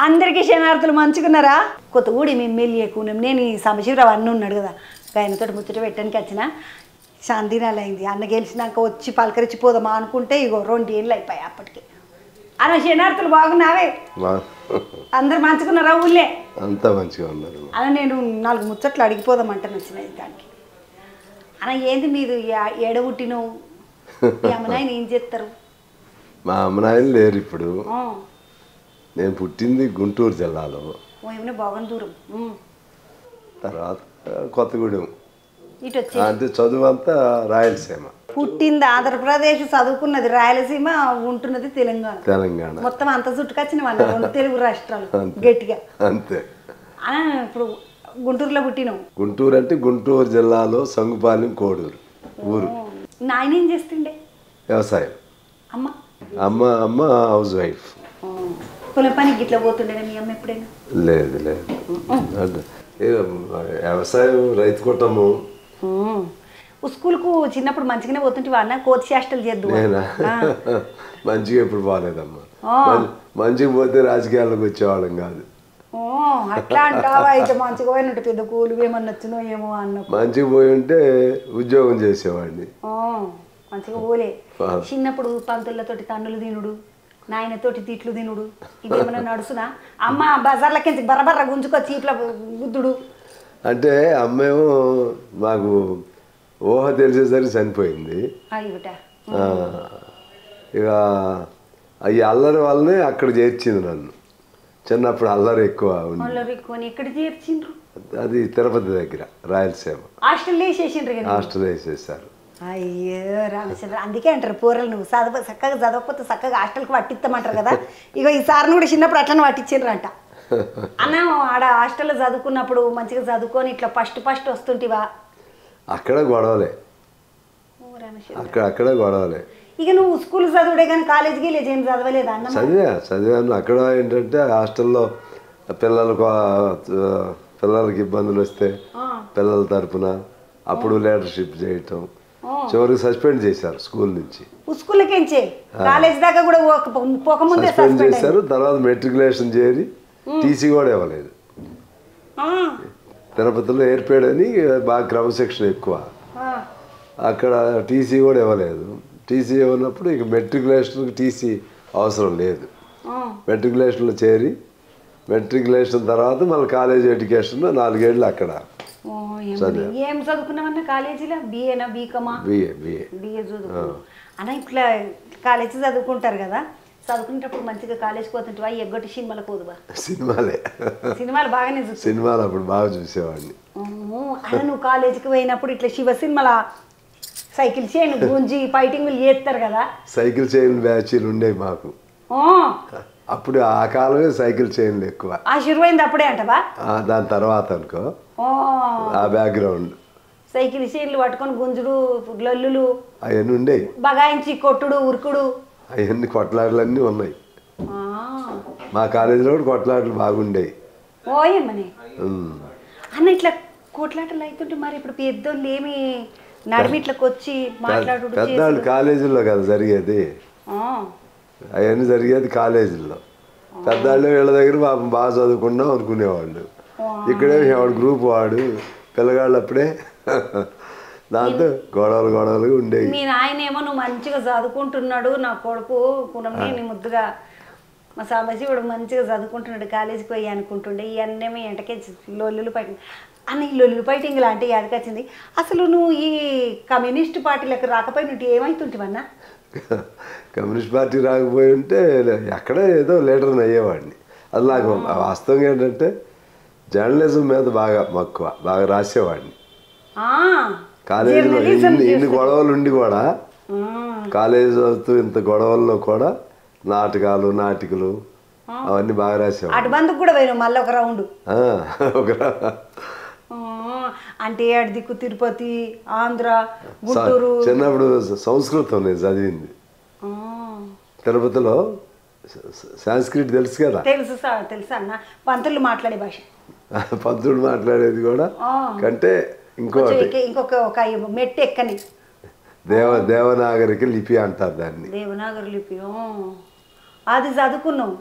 అందరికీ శనార్థులు మంచుకున్నారా కొత్త ఊడి మేము మెల్లియకున్నాం నేను ఈ సమశివరావు అన్న ఉన్నాడు కదా ఆయనతో ముచ్చట పెట్టడానికి వచ్చిన శాంతినాలు అయింది అన్న గెలిచినాక వచ్చి పలకరించిపోదామా అనుకుంటే ఇగో 2 ఏళ్ళు అయిపోయాయి అప్పటికి అన్న శనార్థులు బాగున్నావే అందరు మంచుకున్నారా ఊళ్ళే అంతా మంచిగా ఉన్నారు అన్న నేను 4 ముచ్చట్లు అడిగిపోదామంటే నచ్చినది దానికి అన్న ఏంది మీరు ఎడబుట్టినవు మీ అమ్మనాయన ఏం చేస్తారు మా అమ్మనాయన లేరు ఇప్పుడు నేను పుట్టింది గుంటూరు జిల్లాలో ఏమైనా బాగుంది దూరం తర్వాత కొత్తగూడెం ఇటు వచ్చి అంటే చదువు అంతా రాయలసీమ పుట్టింది ఆంధ్రప్రదేశ్ చదువుకున్నది రాయలసీమ ఉంటున్నది తెలంగాణ మొత్తం అంత చుట్టుకొచ్చిన వాళ్ళు 2 తెలుగు రాష్ట్రాలు గట్టిగా అంతే ఇప్పుడు గుంటూరులో పుట్టినావు గుంటూరు అంటే గుంటూరు జిల్లాలో సంగుపాలెం కోడూరు ఊరు నాయన ఏం చేస్తుండే వ్యవసాయం అమ్మ అమ్మ అమ్మ హౌస్ వైఫ్ పొలం పనికి గిట్లా పోతుండే మీ అమ్మ ఎప్పుడైనా లేదు లేదు వ్యవసాయం రైతు కుటుంబం స్కూల్కు చిన్నప్పుడు మంచిగానే పోతుంటే అన్న కోతి చేష్టలు చేద్దాం నేనా మంచిగా ఎప్పుడు పోలేదమ్మా మంచిగా పోతే రాజకీయాల్లోకి వచ్చేవాళ్ళం కాదు అట్లా అంటావా అయితే మంచిగా పోయినట్టు పెద్ద కూలు ఏమన్నా వచ్చినో ఏమో అన్న మంచిగా పోయి ఉంటే ఉద్యోగం చేసేవాడిని మంచిగా పోలే చిన్నప్పుడు పంతులతోటి తన్నులు తినుడు నాయనతోటి తిట్లు తినుడు ఇదేమన్నా నడుసునా అమ్మ బజార్లకి బరబర్ర గుంజుకొచ్చి ఇట్లా గుద్దుడు అంటే అమ్మేమో మాకు ఊహ తెలిసేసరికి చనిపోయింది ఇక ఈ అల్లరి వల్లనే అక్కడ చేర్చింది నన్ను చిన్నప్పుడు అల్లరి ఎక్కువ ఎక్కడ చేర్చిండ్రు అది తిరుపతి దగ్గర రాయలసీమ హాస్టల్ వేసేసారు అయ్యో రామచంద్ర అందుకే అంటారు పూరలు నువ్వు చక్కగా చదవకపోతే చక్కగా హాస్టల్కి పట్టిస్తామంటారు కదా ఇక ఈ సార్ని కూడా చిన్నప్పుడు అట్లనే పట్టించిండ్రంట అన్న ఆడ హాస్టల్లో చదువుకున్నప్పుడు మంచిగా చదువుకొని ఇట్లా ఫస్ట్ వస్తుంటివా అక్కడ గొడవలే అక్కడ గొడవలే ఇక నువ్వు స్కూల్ చదువుడే కానీ కాలేజీకి ఏం చదవలేదా అన్న చదివాను అక్కడ ఏంటంటే హాస్టల్లో పిల్లలకి ఇబ్బందులు వస్తే పిల్లల తరపున అప్పుడు లీడర్షిప్ చేయటం చివరికి సస్పెండ్ చేశారు స్కూల్ నుంచి సస్పెండ్ చేశారు తర్వాత మెట్రికులేషన్ చేరి టీసీ కూడా ఇవ్వలేదు తిరుపతిలో ఏర్పేడని బాగా క్రమశిక్షణ ఎక్కువ అక్కడ టీసీ కూడా ఇవ్వలేదు టీసీ ఇవ్వనప్పుడు ఇక మెట్రికులేషన్కి టీసీ అవసరం లేదు మెట్రికులేషన్లో చేరి మెట్రికులేషన్ తర్వాత మళ్ళీ కాలేజ్ ఎడ్యుకేషన్ 4 ఏళ్ళు అక్కడ ఏం చదువుకున్నామన్నా కాలేజీలో బిఏనా బీకమా బిఏ చదువుకున్నాం అన్న ఇట్లా కాలేజీ చదువుకుంటారు కదా చదువుకునేటప్పుడు మంచిగా కాలేజీకి పోతుంటే ఎగ్గొట్టి సినిమాలకు పోదువా సినిమాలు బాగానే చూసి సినిమాలు అప్పుడు బాగా చూసేవాడిని అన్న నువ్వు కాలేజీకి పోయినప్పుడు ఇట్లా శివ సినిమాల సైకిల్ చైన్ గుంజి ఫైటింగ్లు చేస్తారు కదా సైకిల్ చైన్ బ్యాచీలు ఉండేవి మాకు అప్పుడు ఆ కాలమే సైకిల్ చైన్లు ఎక్కువ శురువైంది అప్పుడే అంటవా దాని తర్వాత అనుకో ఆ బ్యాక్గ్రౌండ్ సైకిల్ చైన్లు పట్టుకొని గుంజుడు లొల్లులు అవన్నీ ఉండేవి బగాయించి కొట్టుడు ఉరుకుడు అవన్నీ కొట్లాటలన్నీ ఉన్నాయి మా కాలేజీలో కూడా కొట్లాటలు బాగుండేవి ఏమని అన్న ఇట్లా కొట్లాటలు అవుతుంటే మరి ఇప్పుడు పెద్దోళ్ళు ఏమి నడిమిట్లకు వచ్చి మాట్లాడు పెద్దవాళ్ళు కాలేజీల్లో కదా జరిగేది అవన్నీ జరిగేది కాలేజీల్లో పెద్దవాళ్ళు వీళ్ళ దగ్గర పాపం బాగా చదువుకున్నాం అనుకునేవాళ్ళు ఇక్కడే వాడు గ్రూప్ వాడు పిల్లగాళ్ళు అప్పుడే దాంతో గొడవలు ఉండేవి మీ నాయన ఏమో నువ్వు మంచిగా చదువుకుంటున్నాడు నా కొడుకు నీ ముద్దుగా మా సాబాజీ వాడు మంచిగా చదువుకుంటున్నాడు కాలేజీకి పోయి అనుకుంటుండే ఇవన్నీ ఎంటకే లొల్లులు పైటింగ్ అన్న ఈ లొల్లులు పైటింగ్ లాంటి యాదకొచ్చింది అసలు నువ్వు ఈ కమ్యూనిస్ట్ పార్టీలకు రాకపోయినట్టు ఏమైతుంటివన్నా కమ్యూనిస్ట్ పార్టీ రాకపోయి ఉంటే ఎక్కడే ఏదో లీడర్ని అయ్యేవాడిని అది నాకు వాస్తవంగా ఏంటంటే జర్నలిజం మీద బాగా మక్కువ బాగా రాసేవాడిని కాలేజీలో ఇన్ని గొడవలు ఉండి కూడా కాలేజీ చదువుతూ ఇంత గొడవల్లో కూడా నాటికలు అవన్నీ బాగా రాసేవాడు కూడా పోయినా మళ్ళీ ఒక రౌండ్ అంటే దిక్కు తిరుపతి ఆంధ్ర గుంటూరు చిన్నప్పుడు సంస్కృతం నేను చదివింది తిరుపతిలో సంస్కృతి తెలుసు కదా తెలుసు అన్న పంతులు మాట్లాడే భాష పంతులు మాట్లాడేది కూడా కంటే ఇంకొక మెట్టు ఎక్కని దేవనాగరికి లిపి అంటారు దాన్ని దేవనాగరి లిపి అది చదువుకున్నాం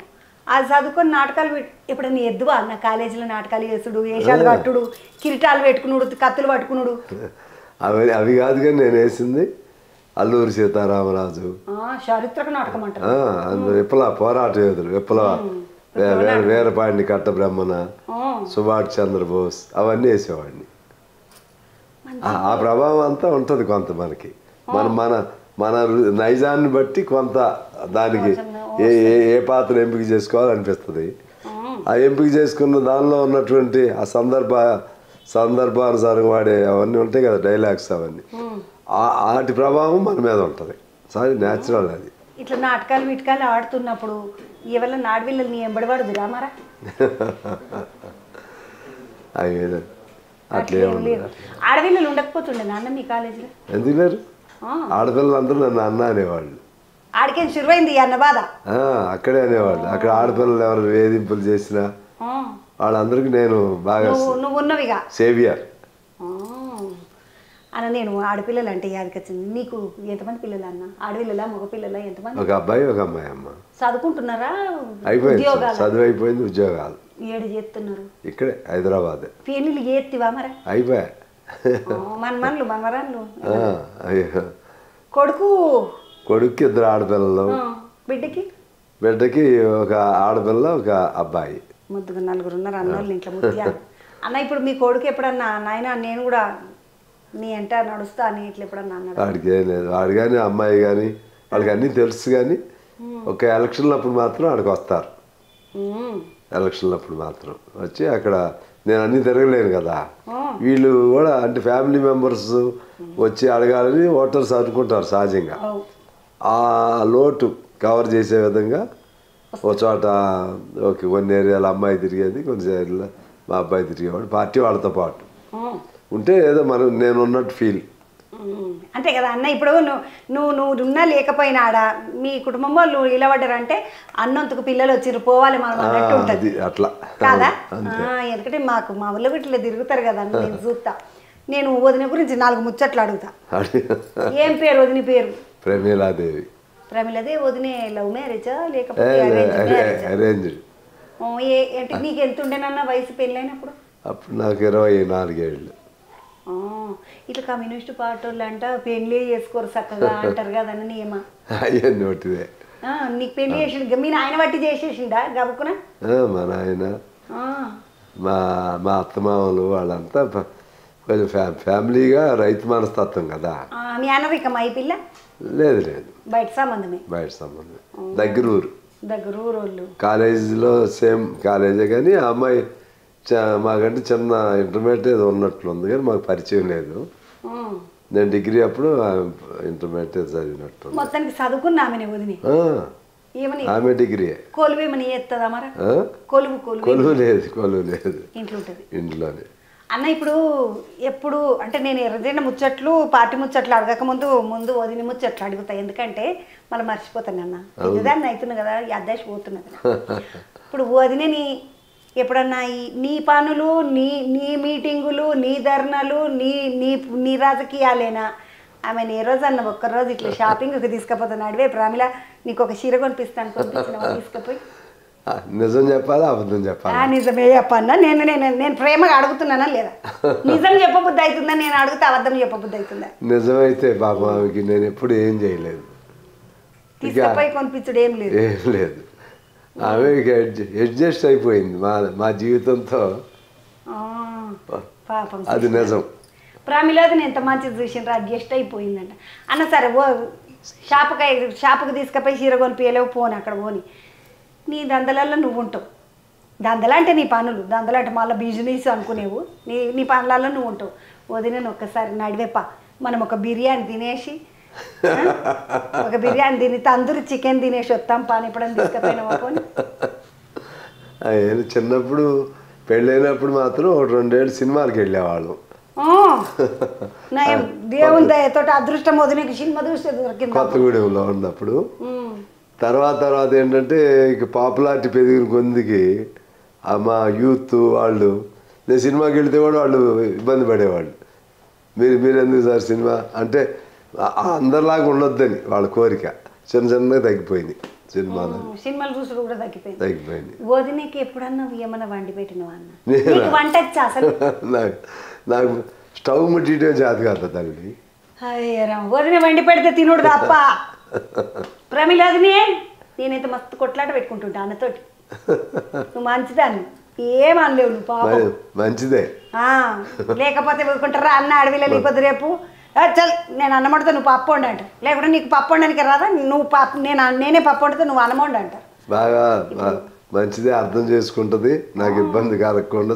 అది చదువుకొని నాటకాలు ఎప్పుడన్నా ఎద్దువా అన్న కాలేజీలో నాటకాలు చేసుడు వేషాలు కట్టుడు కిరీటాలు పెట్టుకున్నాడు కత్తులు పట్టుకున్నాడు అవి కాదు కానీ నేను వేసింది అల్లూరి సీతారామరాజు చారిత్రక నాటకం అంటారు అందులో విప్లవ పోరాట యోధులు విప్లవ వీరపాండి కట్టబ్రహ్మణ సుభాష్ చంద్రబోస్ అవన్నీ వేసేవాడిని. ఆ ప్రభావం అంతా ఉంటుంది కొంత మనకి మన మన మన నైజాన్ని బట్టి కొంత దానికి ఏ పాత్ర ఎంపిక చేసుకోవాలనిపిస్తుంది. ఆ ఎంపిక చేసుకున్న దానిలో ఉన్నటువంటి ఆ సందర్భానుసారం వాడే అవన్నీ ఉంటాయి కదా డైలాగ్స్ అవన్నీ వాటి ప్రభావం మన మీద ఉంటుంది. సారీ న్యాచురల్ అది. ఇట్లా నాటకాలు వీటకాలు ఆడుతున్నప్పుడు ఎవరి నాడవిల్లలు నీ ఎంబడివాడు రామారా అట్లే ఆడవిల్లలు ఉండకపోతుండే నాన్న మీ కాలేజీలో ఎందుకు లేరు? ఆడపిల్లలందరూ నన్ను అన్న అనేవాళ్ళు. ఆడికేం శురువైంది అన్న బాధ అక్కడే అనేవాళ్ళు. అక్కడ ఆడపిల్లలు ఎవరు వేధింపులు చేసినా వాళ్ళందరికీ నేను బాగా నువ్వు ఉన్నవిగా సేవియర్ అన్న. నేను ఆడపిల్లలు అంటే యాదికి వచ్చింది. నీకు ఎంతమంది పిల్లలు అన్న? ఆడపిల్లలా మగ పిల్లలా ఎంతమంది? ఒక అబ్బాయి ఒక అమ్మాయి అమ్మ. చదువుకుంటున్నారా? అయిపోయింది, చదువు అయిపోయింది, ఉద్యోగాలు ఏడు చేస్తున్నారు ఇక్కడే హైదరాబాద్. పెళ్ళిళ్ళు చేతివా మరి? అయిపోయా. మనమన్లు మనవరాన్లు. కొడుక్కి 2 ఆడపిల్లలు, బిడ్డకి ఒక ఆడపిల్ల ఒక అబ్బాయి. ముద్దుగా 4 ఉన్నారు అన్నోళ్ళు ఇంట్లో ముద్దు అన్న. ఇప్పుడు మీ కొడుకు ఎప్పుడన్నా నాయన నేను కూడా నీ అంట నడుస్తా అని ఇట్లా ఎప్పుడన్నా అన్నాడు? వాడికి ఏం లేదు. వాడు కానీ అమ్మాయి కానీ వాళ్ళకి అన్నీ తెలుసు. కానీ ఒక ఎలక్షన్లప్పుడు మాత్రం వాడికి వస్తారు. ఎలక్షన్లప్పుడు మాత్రం వచ్చి అక్కడ నేను అన్నీ తిరగలేను కదా, వీళ్ళు కూడా అంటే ఫ్యామిలీ మెంబర్స్ వచ్చి అడగాలని ఓటర్స్ అనుకుంటారు సహజంగా. ఆ లోటు కవర్ చేసే విధంగా ఒక చోట ఓకే కొన్ని ఏరియాలో అమ్మాయి తిరిగేది, కొన్ని ఏరియాలో మా అబ్బాయి తిరిగేవాడు. పార్టీ వాళ్ళతో పాటు ఉంటే ఏదో నేను ఉన్నట్టు ఫీల్ అంతే కదా అన్న. ఇప్పుడు నువ్వు ఉన్నా లేకపోయినా ఆడ మీ కుటుంబం వాళ్ళు నిలబడ్డారంటే అన్నంతకు పిల్లలు వచ్చి పోవాలి మనం అన్నట్టు ఉంటుంది అట్లా కాదా? ఎందుకంటే మా ఊళ్ళో ఇట్లా తిరుగుతారు కదా అన్న. నేను చూస్తా. నేను వదిన గురించి 4 ముచ్చట్లు అడుగుతా. ఏం పేరు వదిన పేరు? ప్రమీలాదేవి. ప్రమీలాదేవి. వదినే లవ్ మ్యారేజా లేకపోతే అరేంజ్డ్? అంటే నీకు ఎంత ఉండేనన్న వయసు పెళ్ళైనప్పుడు? అప్పుడు నాకు 24 ఏళ్ళు. ఇట్లా కమ్యూనిస్ట్ పార్టీ వాళ్ళు అంట పెళ్లి చేసుకోరు చక్కగా అంటారు కదా అన్న. నియమా నోటిదే. నీకు పెళ్లి చేసిండు మీ నాయన బట్టి చేసేసిండా గబుక్కున? మా నాయన మా అత్తమామలు వాళ్ళంతా కొంచెం ఫ్యామిలీగా రైతు మనస్తత్వం కదా. మీ అనరికం అయి పిల్ల? లేదు, బయట సంబంధమే. దగ్గర ఊరు వాళ్ళు కాలేజీలో సేమ్ కాలేజే. కానీ ఆ అమ్మాయి మాకంటే చిన్న ఇంటర్మీడియట్ ఏదో ఉన్నట్లుంది కానీ మాకు పరిచయం లేదు. నేను డిగ్రీ అప్పుడు ఇంటర్మీడియట్ చదివినట్టు. మొత్తానికి చదువుకున్నా ఆమె వదిని? ఆమె డిగ్రీ. కొలువు ఏమని చేస్తుందా మరి? కొలువు లేదు ఇంట్లోనే అన్న. ఇప్పుడు ఎప్పుడు అంటే నేను ఎర్రజెండ ముచ్చట్లు పార్టీ ముచ్చట్లు అడగక ముందు వదిన ముచ్చట్లు అడుగుతా. ఎందుకంటే మళ్ళీ మర్చిపోతాను అన్న. ఇదిదాన్ని అవుతున్నా కదా, అద్దాసి పోతున్నది. ఇప్పుడు వదినని ఎప్పుడన్నా నీ పనులు నీ మీటింగులు నీ ధర్నాలు నీ రాజకీయాలేనా? ఆమెను ఏ రోజు అన్న ఒక్కరోజు ఇట్లా షాపింగ్కి తీసుకుపోతాను అడివే ప్రామిలా నీకు ఒక చీర కొనిపిస్తాను తీసుకుపోయి? నిజం చెప్పాలా అబద్ధం చెప్పాలా? నిజమే చెప్పన్నా. నేను ప్రేమగా అడుగుతున్నానా లేదా? నిజం చెప్పబుద్ధి అవుతుందా నేను అడుగుతా, అబద్ధం చెప్పబుద్ధి అవుతుందా? నిజమైతే బాబాకి నేను ఎప్పుడు ఏం చేయలేదు. తీసుకుపోయి కొనిపించడు ఏం లేదు. ఆమె అడ్జస్ట్ అయిపోయింది మా జీవితంతో. పాపం అది నిజం. ప్రామిలాది ఎంత మంచిది చూసిండ్రు, అడ్జస్ట్ అయిపోయిందంట అన్న. సరే షాపుకి తీసుకుపోయి చీర కొనిపించలేవు, పోని అక్కడ పోని నీ దందలల్లో నువ్వు ఉంటావు. దందల అంటే నీ పనులు, దందల అంటే మళ్ళీ బిజినెస్ అనుకునేవు. నీ పనులలో నువ్వు ఉంటావు. వదిన ఒక్కసారి నడివేప మనం ఒక బిర్యానీ తినేసి తందూరి చికెన్ తినేసి వస్తాం పాని ఎప్పుడని తీసుకుపోయినావా? పోనీ చిన్నప్పుడు పెళ్ళైనప్పుడు మాత్రం 2 ఏళ్ళు సినిమాలకు వెళ్ళేవాళ్ళం. దేవుని దయతో అదృష్టం వదినకి సినిమా చూస్తే దొరికింది కొత్తగూడెంలో ఉన్నప్పుడు. తర్వాత ఏంటంటే ఇక పాపులారిటీ పెరిగిన కొందికి మా యూత్ వాళ్ళు నేను సినిమాకి వెళితే కూడా వాళ్ళు ఇబ్బంది పడేవాళ్ళు. మీరు ఎందుకు సార్ సినిమా అంటే అందరిలాగా ఉండొద్దని వాళ్ళ కోరిక. చిన్నగా తగ్గిపోయింది సినిమాలు సినిమాలు చూసుడు కూడా తగ్గిపోయింది. తగ్గిపోయింది. వదినకి ఎప్పుడన్నా ఏమన్నా వండి పెట్టినవా అన్న? నేనా? నీకు వంట వచ్చా అసలు? నాకు స్టవ్ ముట్టియటం చేత కాదు తల్లి. అయ్యరా వదిన వండి పెడితే తినుడు తప్ప. ప్రమిళ వదినే నేనైతే మస్తు కొట్లాట పెట్టుకుంటుంటా అన్నతోటి. నువ్వు మంచిదాన్ని ఏమనలేవు నువ్వు పాపం. మంచిదే. లేకపోతే ఊరుకుంటారా అన్న అడవిలో లేకపోతే రేపు చల్ నేను అన్నం వండుతా నువ్వు పప్పు వండు అంటారు. లేకుంటే నీకు పప్పు వండడానికి రాదా, నువ్వు పప్పు నేనే పప్పు వండితే నువ్వు అన్నం వండు అంటారు. బాగా మంచిదే, అర్థం చేసుకుంటుంది, నాకు ఇబ్బంది కలగకుండా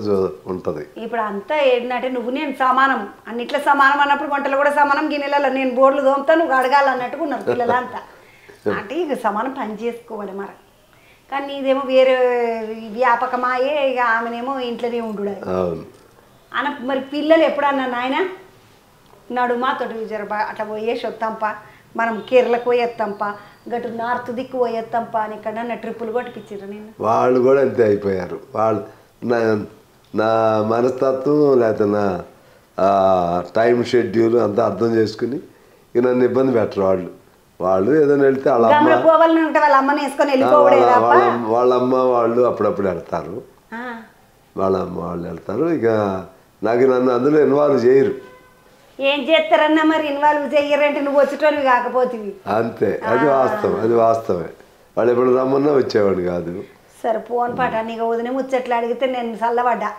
ఉంటుంది. ఇప్పుడు అంతా ఏంటంటే నువ్వు నేను సమానం, అన్నిట్లో సమానం అన్నప్పుడు వంటలు కూడా సమానం, గిన్నెలలో నేను బోర్డులు తోముతా నువ్వు అడగాలన్నట్టుగా ఉన్నారు పిల్లలంతా. అంటే ఇక సమానం పని చేసుకోవాలి మరి. కానీ ఇదేమో వేరే వ్యాపకమాయే, ఇక ఆమెనేమో ఇంట్లోనే ఉండు అన్న. మరి పిల్లలు ఎప్పుడన్నా నాయన నడుమాతోటి జరబా అట్లా పోయేసి వస్తాంపా, మనం కేరళకు పోయేస్తాంపా, గటు నార్త్ దిక్కు పోయేస్తాంపా అని ఎక్కడన్నా ట్రిప్పులు కొట్టిపించారు నేను. వాళ్ళు కూడా అంతే అయిపోయారు. వాళ్ళు నా మనస్తత్వం లేకపోతే నా టైం షెడ్యూల్ అంతా అర్థం చేసుకుని ఇక నన్ను ఇబ్బంది పెట్టరు. వాళ్ళు ఏదైనా వెళ్తే వాళ్ళ అమ్మని వేసుకొని వెళ్ళిపోవడేదా? వాళ్ళ అమ్మ వాళ్ళు అప్పుడప్పుడు వెళ్తారు, వాళ్ళ అమ్మ వాళ్ళు వెళ్తారు. ఇక నన్ను అందులో ఇన్వాల్వ్ చేయరు. ఏం చేస్తారన్నా మరి ఇన్వాల్వ్ చెయ్యరంటే నువ్వు వచ్చేటోనివి కాకపోతుంది. అంతే, అది వాస్తవమే. వాళ్ళు ఎప్పుడు రమ్మన్నా వచ్చేవాడు కాదు. సరే ఫోన్ పాట నీకు వదిన ముచ్చట్లు అడిగితే నేను చల్లబడ్డా.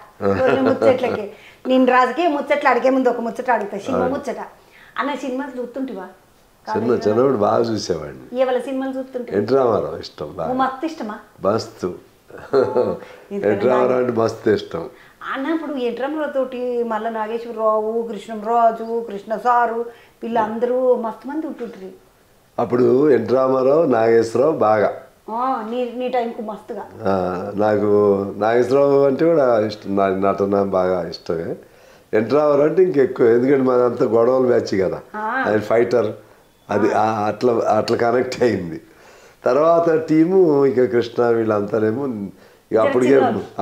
వదిన ముచ్చట్లకి నేను రాజకీయ ముచ్చట్లు అడిగే ముందు ఒక ముచ్చట అడుగుతా, సినిమా ముచ్చట. అన్న సినిమాలు చూస్తుంటివా? చిన్నప్పుడు బాగా చూసేవాడిని. ఏవల సినిమాలు చూస్తుంటే? ఎన్టీ రామారావు ఇష్టం బాగా. మస్తు ఇష్టమా? మస్తు. ఎన్టీ రామారావు అంటే మస్తు ఇష్టం అన్నప్పుడు. ఎన్టీ రామారావు తోటి మళ్ళీ నాగేశ్వరరావు, కృష్ణరాజు, కృష్ణ సారు వీళ్ళందరూ మస్తు మంది ఉంటుంటారు అప్పుడు. ఎన్టీ రామారావు, నాగేశ్వరరావు బాగా నీ టైంకు మస్తుగా. నాకు నాగేశ్వరరావు అంటే కూడా ఇష్టం, నటన బాగా ఇష్టమే. ఎన్టీ రామారావు అంటే ఇంకెక్కువ, ఎందుకంటే మాదంతా గొడవలు బ్యాచ్ కదా, ఆయన ఫైటర్. అది అట్లా కనెక్ట్ అయింది. తర్వాత టీము ఇక కృష్ణ వీళ్ళంతానేమో ఇక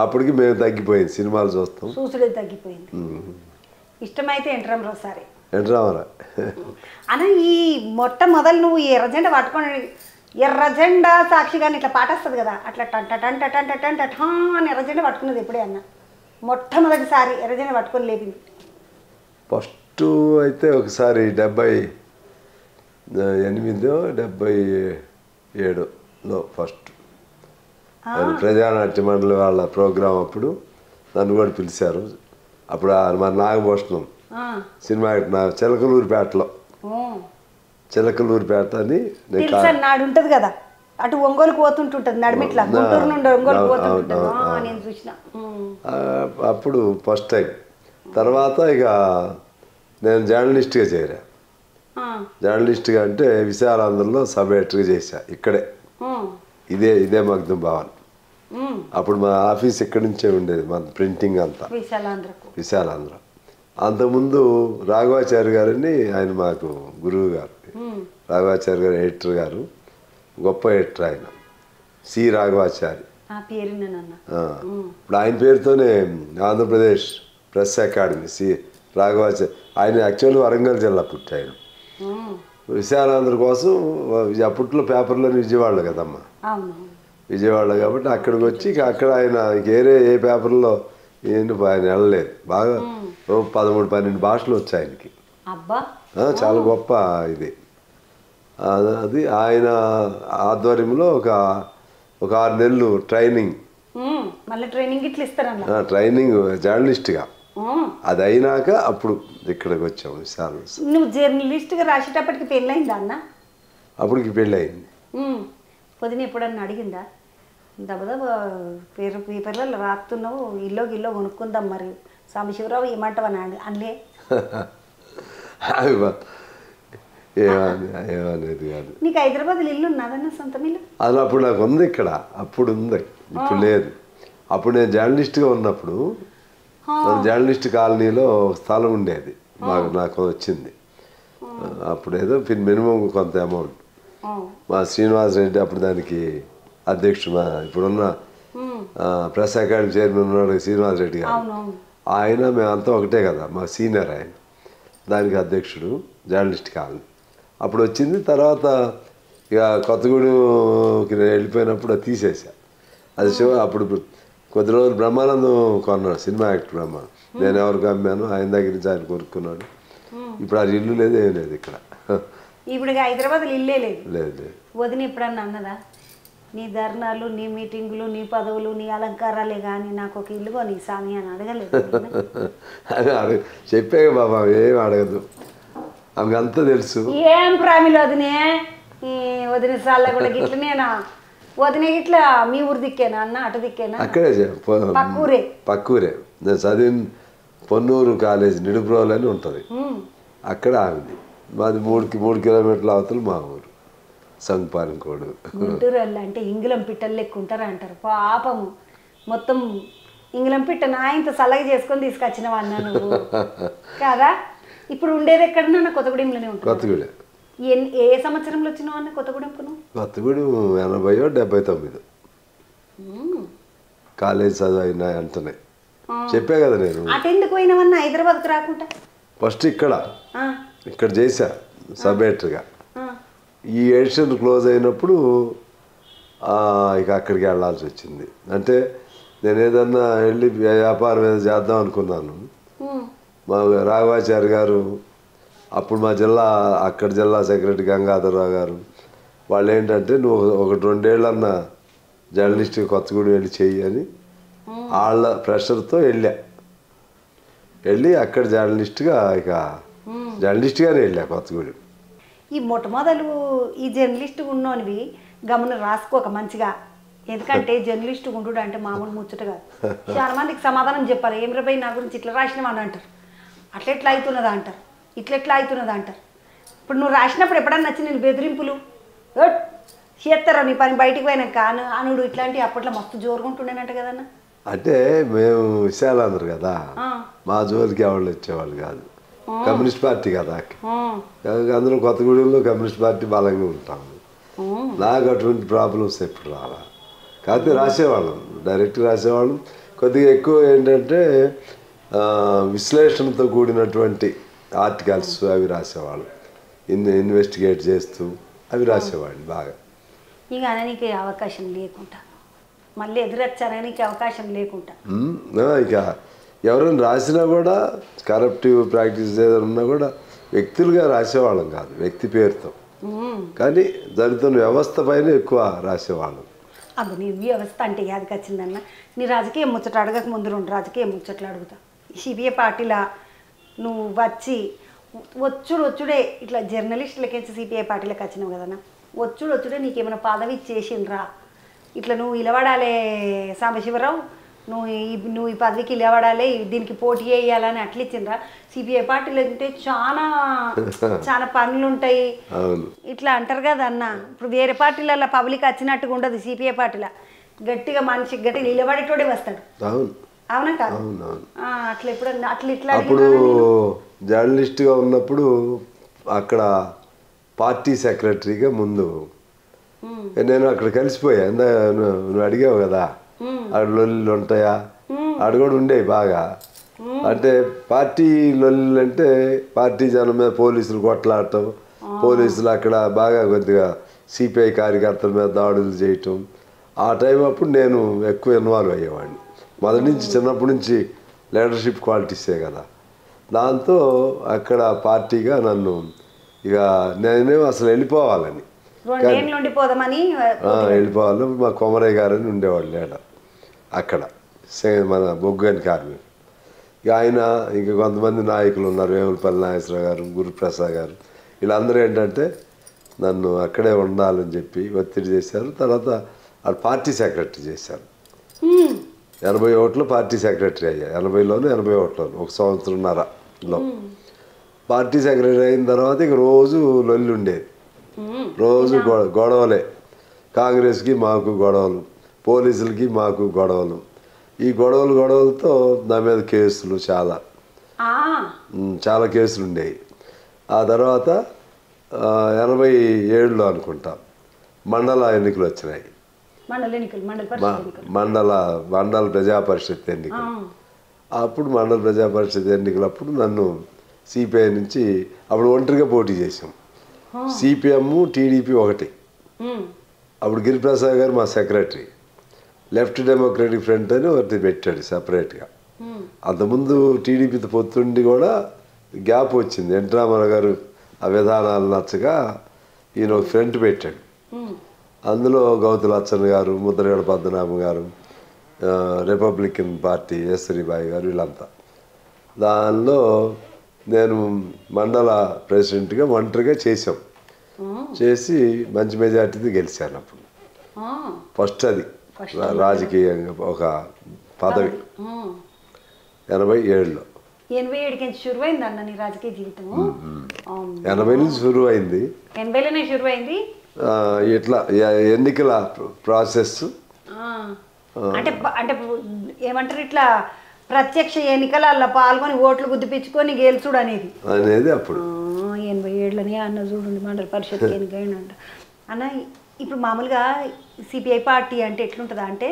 అప్పటికి మేము తగ్గిపోయింది, సినిమాలు చూస్తాం, చూసుడే తగ్గిపోయింది. ఇష్టమైతే ఎన్టీ రామారావు సరే. ఎన్టీ రామారావు అన్న ఈ మొట్టమొదలు నువ్వు ఎర్రజెండా పట్టుకొని, ఎర్రజెండా సాక్షిగాని ఇట్లా పాట వస్తుంది కదా, అట్లా టంట టంట టంట టంట టా అని ఎర్రజెండా పట్టుకున్నది ఎప్పుడే అన్న? మొట్టమొదటిసారి ఎర్రజెండా పట్టుకొని లేపింది ఫస్ట్ అయితే ఒకసారి 78 77లో ఫస్ట్ ప్రజానాట్య మండలి వాళ్ళ ప్రోగ్రాం అప్పుడు నన్ను కూడా పిలిచారు. అప్పుడు మన నాగభూషణం సినిమా చిలకలూరిపేటలో, చిలకలూరిపేట అని నాడు ఉంటుంది కదా, అటు ఒంగోలు పోతుంటుంటుంది నడిమిట్లా, గుంటూరు నుండి ఒంగోలు పోతుంటుంది, నేను చూసిన. అప్పుడు ఫస్ట్ టైం. తర్వాత ఇక నేను జర్నలిస్ట్గా చేరా. జర్నలిస్ట్గా అంటే విశాలాంధ్రలో సబ్ ఎడిటర్గా చేశా, ఇక్కడే ఇదే మగ్ధం భవన్. అప్పుడు మా ఆఫీస్ ఇక్కడి నుంచే ఉండేది, మన ప్రింటింగ్ అంతా విశాలాంధ్ర. అంతకుముందు రాఘవాచార్య గారని ఆయన మాకు గురువు గారు, రాఘవాచార్య గారు ఎడిటర్ గారు, గొప్ప ఎడిటర్ ఆయన, సి రాఘవాచారి. ఇప్పుడు ఆయన పేరుతోనే Andhra Pradesh press academy, C Raghavacharya. ఆయన యాక్చువల్లీ వరంగల్ జిల్లా పుట్టాయన. విశాలాంధ్ర కోసం అప్పట్లో పేపర్లోని విజయవాడలో కదమ్మా, విజయవాడలో కాబట్టి అక్కడికి వచ్చి అక్కడ ఆయన ఏ పేపర్లో ఆయన వెళ్ళలేదు. బాగా 13-12 భాషలు వచ్చాయి ఆయనకి, చాలా గొప్ప ఇది. అది ఆయన ఆధ్వర్యంలో ఒక 6 నెలలు ట్రైనింగ్ ట్రైనింగ్ జర్నలిస్ట్గా. అది అయినాక అప్పుడు ఇక్కడికి వచ్చాము విశాల. నువ్వు జర్నలిస్ట్గా రాసేటప్పటికి పెళ్ళయిందా అన్న? అప్పటికి పెళ్ళయింది. పొద్దున ఎప్పుడన్నా అడిగిందా దబదబా పేపర్లలో రాస్తున్నావు, ఇల్లో కొనుక్కుందాం మరి సాంబశివరావు ఏమంటావు అని అనలే? ఏమనేది కాదు. నీకు హైదరాబాద్లో ఇల్లు ఉన్నదన్న, సొంత ఇల్లు? అది అప్పుడు నాకు ఉంది ఇక్కడ, అప్పుడు ఉంది, ఇప్పుడు లేదు. అప్పుడు నేను జర్నలిస్ట్గా ఉన్నప్పుడు జర్నలిస్ట్ కాలనీలో స్థలం ఉండేది, నాకు వచ్చింది. అప్పుడు ఏదో మినిమం కొంత అమౌంట్. మా శ్రీనివాస్ రెడ్డి అప్పుడు దానికి అధ్యక్షుడు, ఇప్పుడున్న ప్రెస్ అకాడమీ చైర్మన్ ఉన్నాడు శ్రీనివాస్ రెడ్డి గారు, ఆయన మేమంతా ఒకటే కదా, మా సీనియర్ ఆయన, దానికి అధ్యక్షుడు జర్నలిస్ట్ కాలనీ. అప్పుడు వచ్చింది. తర్వాత ఇక కొత్తగూడెంకి నేను వెళ్ళిపోయినప్పుడు అది తీసేసా. అది అప్పుడు కొద్ది రోజులు బ్రహ్మానందం కొన్నాడు, సినిమా యాక్టర్ బ్రహ్మానందం. నేను ఎవరికి అమ్మాను, ఆయన దగ్గర నుంచి ఆయన కొనుక్కున్నాడు. ఇప్పుడు అది ఇల్లు లేదు, ఏం లేదు ఇక్కడ. ఇప్పుడు హైదరాబాద్లో ఇల్లే లేదు. లేదు లేదు. వదిన ఎప్పుడన్నా అన్నదా నీ ధర్నాలు, నీ మీటింగులు, నీ పదవులు, నీ అలంకారాలే కానీ నాకు ఒక ఇల్లుగో నీ సామి అని అడగలేదు? అది చెప్పాక బాబా ఏం అడగదు, ఆమెకు అంతా తెలుసు. ఏం ప్రామిలు వదినే, ఈ వదిన సార్ల కూడా గిట్లనేనా? వదిన గిట్లా మీ ఊరు దిక్కేనా అన్న, అటు దిక్కేనా? అక్కడే పక్కూరే. పక్కూరే. నేను చదివిన పొన్నూరు కాలేజ్ నిడుబ్రోలు అని ఉంటుంది, అక్కడ ఆమెది. మాది 3 కిలోమీటర్ల అవతల మా ఊరు సంగపాలెంకోడు. గుంటూరు వాళ్ళు అంటే ఇంగిలం పిట్టలు లెక్క ఉంటారు అంటారు. పాపము మొత్తం ఇంగిలం పిట్ట నా ఇంత సలహా చేసుకొని తీసుకొచ్చినవా అన్న నువ్వు కాదా? ఇప్పుడు ఉండేది ఎక్కడన్నా? కొత్తగూడెంలోనే ఉంటుంది. కొత్తగూడెం. ఏ సంవత్సరంలో వచ్చినావు అన్న కొత్తగూడెంకు నువ్వు? కొత్తగూడెం 80 79 కాలేజ్ చదివిన వెంటనే. చెప్పా కదా నేను. అటు ఎందుకు పోయినావన్నా హైదరాబాద్కు రాకుండా? ఫస్ట్ ఇక్కడ చేశా సబ్ ఎడిటర్గా. ఈ ఎడిషన్ క్లోజ్ అయినప్పుడు ఇక అక్కడికి వెళ్ళాల్సి వచ్చింది. అంటే నేను ఏదన్నా వెళ్ళి వ్యాపారం ఏదో చేద్దాం అనుకున్నాను. మా రాఘవాచారి గారు అప్పుడు మా అక్కడ జిల్లా సెక్రటరీ గంగాధరరావు గారు వాళ్ళు ఏంటంటే నువ్వు 1-2 ఏళ్ళన్నా జర్నలిస్ట్గా కొత్తగూడెం వెళ్ళి చెయ్యి అని వాళ్ళ ప్రెషర్తో వెళ్ళి అక్కడ జర్నలిస్ట్గానే వెళ్ళా కొత్తగూడెం. ఈ మొట్టమొదలు ఈ జర్నలిస్ట్ ఉన్నోనివి గమనం రాసుకోక మంచిగా, ఎందుకంటే జర్నలిస్ట్ ఉండు అంటే మామూలు ముచ్చట కాదు. చాలా మందికి సమాధానం చెప్పాలి. ఏం రేపై నా గురించి ఇట్లా రాసినామని అంటారు, అట్లెట్లా అవుతున్నదా అంటారు, ఇట్లెట్లా అవుతున్నదా అంటారు. ఇప్పుడు నువ్వు రాసినప్పుడు ఎప్పుడన్నా నచ్చి నేను బెదిరింపులు చేస్తారా నీ పని బయటికి పోయినాక అనుడు ఇట్లాంటివి అప్పట్లో మస్తు జోరుగా ఉంటుండేనంట కదన్నా? అంటే మేము విశాలాంధ్ర కదా, మా జోలికి ఎవరు వచ్చేవాళ్ళు కాదు. కమ్యూనిస్ట్ పార్టీ కదా, అందరం కొత్తగూడెంలో కమ్యూనిస్ట్ పార్టీ బలంగా ఉంటాము. నాకు అటువంటి ప్రాబ్లమ్స్ ఎప్పుడు రాలా. కాకపోతే రాసేవాళ్ళం, డైరెక్ట్ రాసేవాళ్ళం. కొద్దిగా ఎక్కువ ఏంటంటే విశ్లేషణతో కూడినటువంటి ఆర్టికల్స్ అవి రాసేవాళ్ళం. ఇన్వెస్టిగేట్ చేస్తూ అవి రాసేవాడిని బాగా. ఇక నీకు అవకాశం లేకుండా మళ్ళీ ఎదురొచ్చారని నీకు అవకాశం లేకుండా ఇక ఎవరైనా రాసినా కూడా కరప్టివ్ ప్రాక్టీస్ ఏదైనా ఉన్నా కూడా వ్యక్తులుగా రాసేవాళ్ళం కాదు, వ్యక్తి పేరుతో. కానీ జరుగుతున్న వ్యవస్థ పైన ఎక్కువ రాసేవాళ్ళం. అప్పుడు నీ వ్యవస్థ అంటే యాదికి వచ్చిందన్న. నీ రాజకీయం ముచ్చట అడగక ముందు 2 రాజకీయ ముచ్చట్లు అడుగుతా. సిపిఐ పార్టీలా నువ్వు వచ్చుడే ఇట్లా జర్నలిస్టులకేసి సిపిఐ పార్టీలకు వచ్చినావు కదన్నా. వచ్చుడే నీకేమైనా పదవి చేసిండ్రా? ఇట్లా నువ్వు ఇలవడాలే సాంబశివరావు, నువ్వు ఈ పదవికి ఇలవడాలే, దీనికి పోటీ చేయాలని అట్లా ఇచ్చిండ్రా? సిపిఐ పార్టీలు అంటే చాలా పనులు ఉంటాయి ఇట్లా అంటారు కదా అన్న. ఇప్పుడు వేరే పార్టీలలో పబ్లిక్ వచ్చినట్టుగా ఉండదు, సిపిఐ పార్టీలో గట్టిగా మనిషి గట్టిగా నిలబడేటోడే వస్తాడు. అవునా కాదు? అట్లా ఎప్పుడన్నా అట్లా ఇట్లా అప్పుడు జర్నలిస్ట్గా ఉన్నప్పుడు అక్కడ పార్టీ సెక్రటరీగా ముందు నేను అక్కడ కలిసిపోయా. నువ్వు అడిగావు కదా అక్కడ లొల్లులు ఉంటాయా, అక్కడ కూడా ఉండేవి బాగా. అంటే పార్టీ లొల్లులు అంటే పార్టీ జనం మీద పోలీసులు కొట్లాడటం, పోలీసులు అక్కడ బాగా కొద్దిగా సిపిఐ కార్యకర్తల మీద దాడులు చేయటం. ఆ టైం అప్పుడు నేను ఎక్కువ ఇన్వాల్వ్ అయ్యేవాడిని. మొదటి నుంచి చిన్నప్పటి నుంచి లీడర్షిప్ క్వాలిటీసే కదా. దాంతో అక్కడ పార్టీగా నన్ను ఇక నేనేమో అసలు వెళ్ళిపోవాలని వెళ్ళిపోవాలి. మా కొమరయ్య గారని ఉండేవాడు లీడర్ అక్కడ, మన బొగ్గని కార్మికులు. ఇక ఆయన ఇంకా కొంతమంది నాయకులు ఉన్నారు, వేములపల్లి నాగేశ్వరరావు గారు, గురుప్రసాద్ గారు, వీళ్ళందరూ ఏంటంటే నన్ను అక్కడే ఉండాలని చెప్పి ఒత్తిడి చేశారు. తర్వాత వాళ్ళు పార్టీ సెక్రటరీ చేశారు. 81లో పార్టీ సెక్రటరీ అయ్యా. 80లోను 81లోను 1 సంవత్సరంన్నరలో పార్టీ సెక్రటరీ అయిన తర్వాత ఇక రోజు లొల్లి ఉండేది, రోజు గొడవలే. కాంగ్రెస్కి మాకు గొడవలు, పోలీసులకి మాకు గొడవలు. ఈ గొడవలతో నా మీద కేసులు చాలా కేసులు ఉండేవి. ఆ తర్వాత 87లో అనుకుంటా మండల ఎన్నికలు వచ్చినాయి. మండల ప్రజా పరిషత్ ఎన్నికలు. అప్పుడు మండల ప్రజా పరిషత్ ఎన్నికలప్పుడు నన్ను సిపిఐ నుంచి అప్పుడు ఒంటరిగా పోటీ చేసాం. సిపిఎం టీడీపీ ఒకటి అప్పుడు గిరిప్రసాద్ గారు మా సెక్రటరీ. లెఫ్ట్ డెమోక్రటిక్ ఫ్రంట్ అని ఒకటి పెట్టాడు సపరేట్గా. అంతకుముందు టీడీపీతో పొత్తుండి కూడా గ్యాప్ వచ్చింది. ఎన్టీ రామారావు గారు ఆ విధానాలు నచ్చగా ఈయన ఒక ఫ్రంట్ పెట్టాడు. అందులో గౌతు లచ్చన్ గారు, ముద్రగడ పద్మనాభం గారు, రిపబ్లికన్ పార్టీ ఎస్రీబాయి గారు, వీళ్ళంతా. దానిలో నేను మండల ప్రెసిడెంట్గా ఒంటరిగా చేసాం. చేసి మంచి మెజార్టీతో గెలిచాను. అప్పుడు ఫస్ట్ అది రాజకీయంగా ఒక పదవి 87లో. 87కి షురువైంది అన్న నీ రాజకీయ జీవితం? 80 నుంచి షురువు అయింది. 80లోనే షురువైంది. ఇట్లా ఎన్నికల ప్రాసెస్ అంటే అంటే ఏమంటారు, ఇట్లా ప్రత్యక్ష ఎన్నికలలో పాల్గొని ఓట్లు గుద్దిపించుకొని గెలుచుడు అనేది అప్పుడు 87లోనే అన్న చూడండి మండల పరిషత్ ఎన్నికైనంట అన్న. ఇప్పుడు మామూలుగా సిపిఐ పార్టీ అంటే ఎట్లుంటుందా అంటే,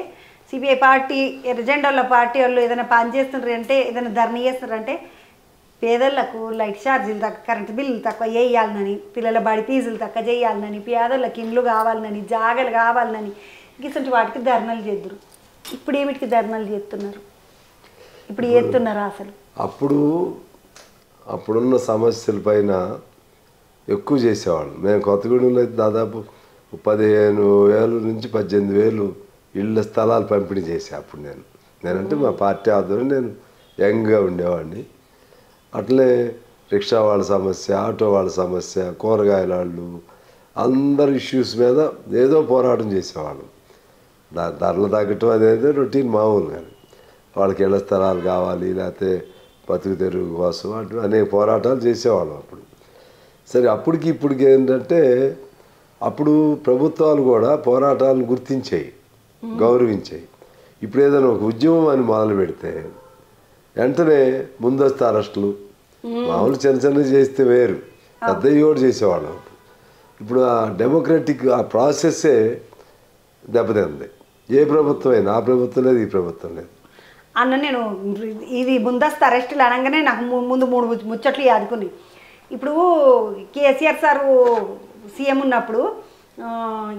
సిపిఐ పార్టీ ఎర్రజెండాల పార్టీ వాళ్ళు ఏదైనా పని చేస్తున్నారు అంటే, ఏదైనా ధర్నా చేస్తున్నారు అంటే, పేదలకు లైట్ ఛార్జీలు తక్కువ, కరెంటు బిల్లులు తక్కువ వేయాలనని, పిల్లల బడి ఫీజులు తక్కువ చేయాలనని, పేదలకు ఇండ్లు కావాలనని, జాగలు కావాలనని, ఇటువంటి వాటికి ధర్నాలు చేద్దరు. ఇప్పుడు ఏమిటికి ధర్నాలు చేస్తున్నారు? ఇప్పుడు చేస్తున్నారా అసలు? అప్పుడున్న సమస్యల పైన ఎక్కువ చేసేవాళ్ళు. మేము కొత్తగూడెంలో అయితే దాదాపు 15,000 నుంచి 18,000 ఇళ్ళ స్థలాలు పంపిణీ చేసా. అప్పుడు నేనంటే మా పార్టీ ఆధ్వర్యం నేను యంగ్గా ఉండేవాడిని. అట్లే రిక్షా వాళ్ళ సమస్య, ఆటో వాళ్ళ సమస్య, కూరగాయల వాళ్ళు, అందరి ఇష్యూస్ మీద ఏదో పోరాటం చేసేవాళ్ళం. ధరలు తగ్గటం అదేదో రొటీన్ మామూలు. కానీ వాళ్ళకి ఇళ్ల స్థలాలు కావాలి, లేకపోతే బతుకు తెరుగు కోసం అటు అనేక పోరాటాలు చేసేవాళ్ళం అప్పుడు. సరే, అప్పటికి ఇప్పటికి ఏంటంటే, అప్పుడు ప్రభుత్వాలు కూడా పోరాటాలను గుర్తించాయి, గౌరవించాయి. ఇప్పుడు ఏదైనా ఒక ఉద్యమం అని మొదలు పెడితే వెంటనే ముందస్తు అరెస్టులు, మామూలు చిన్న చిన్నవి చేస్తే వేరు, పెద్దవి కూడా చేసేవాళ్ళం. ఇప్పుడు ఆ డెమోక్రటిక్ ఆ ప్రాసెస్సే దెబ్బతింది. ఏ ప్రభుత్వం అయినా, ఆ ప్రభుత్వం లేదు, ఈ ప్రభుత్వం లేదు అన్న. నేను ఇది ముందస్తు అరెస్టులు అనగానే నాకు ముందు 3 ముచ్చట్లు యాదుకున్నాయి. ఇప్పుడు కేసీఆర్ సారు సీఎం ఉన్నప్పుడు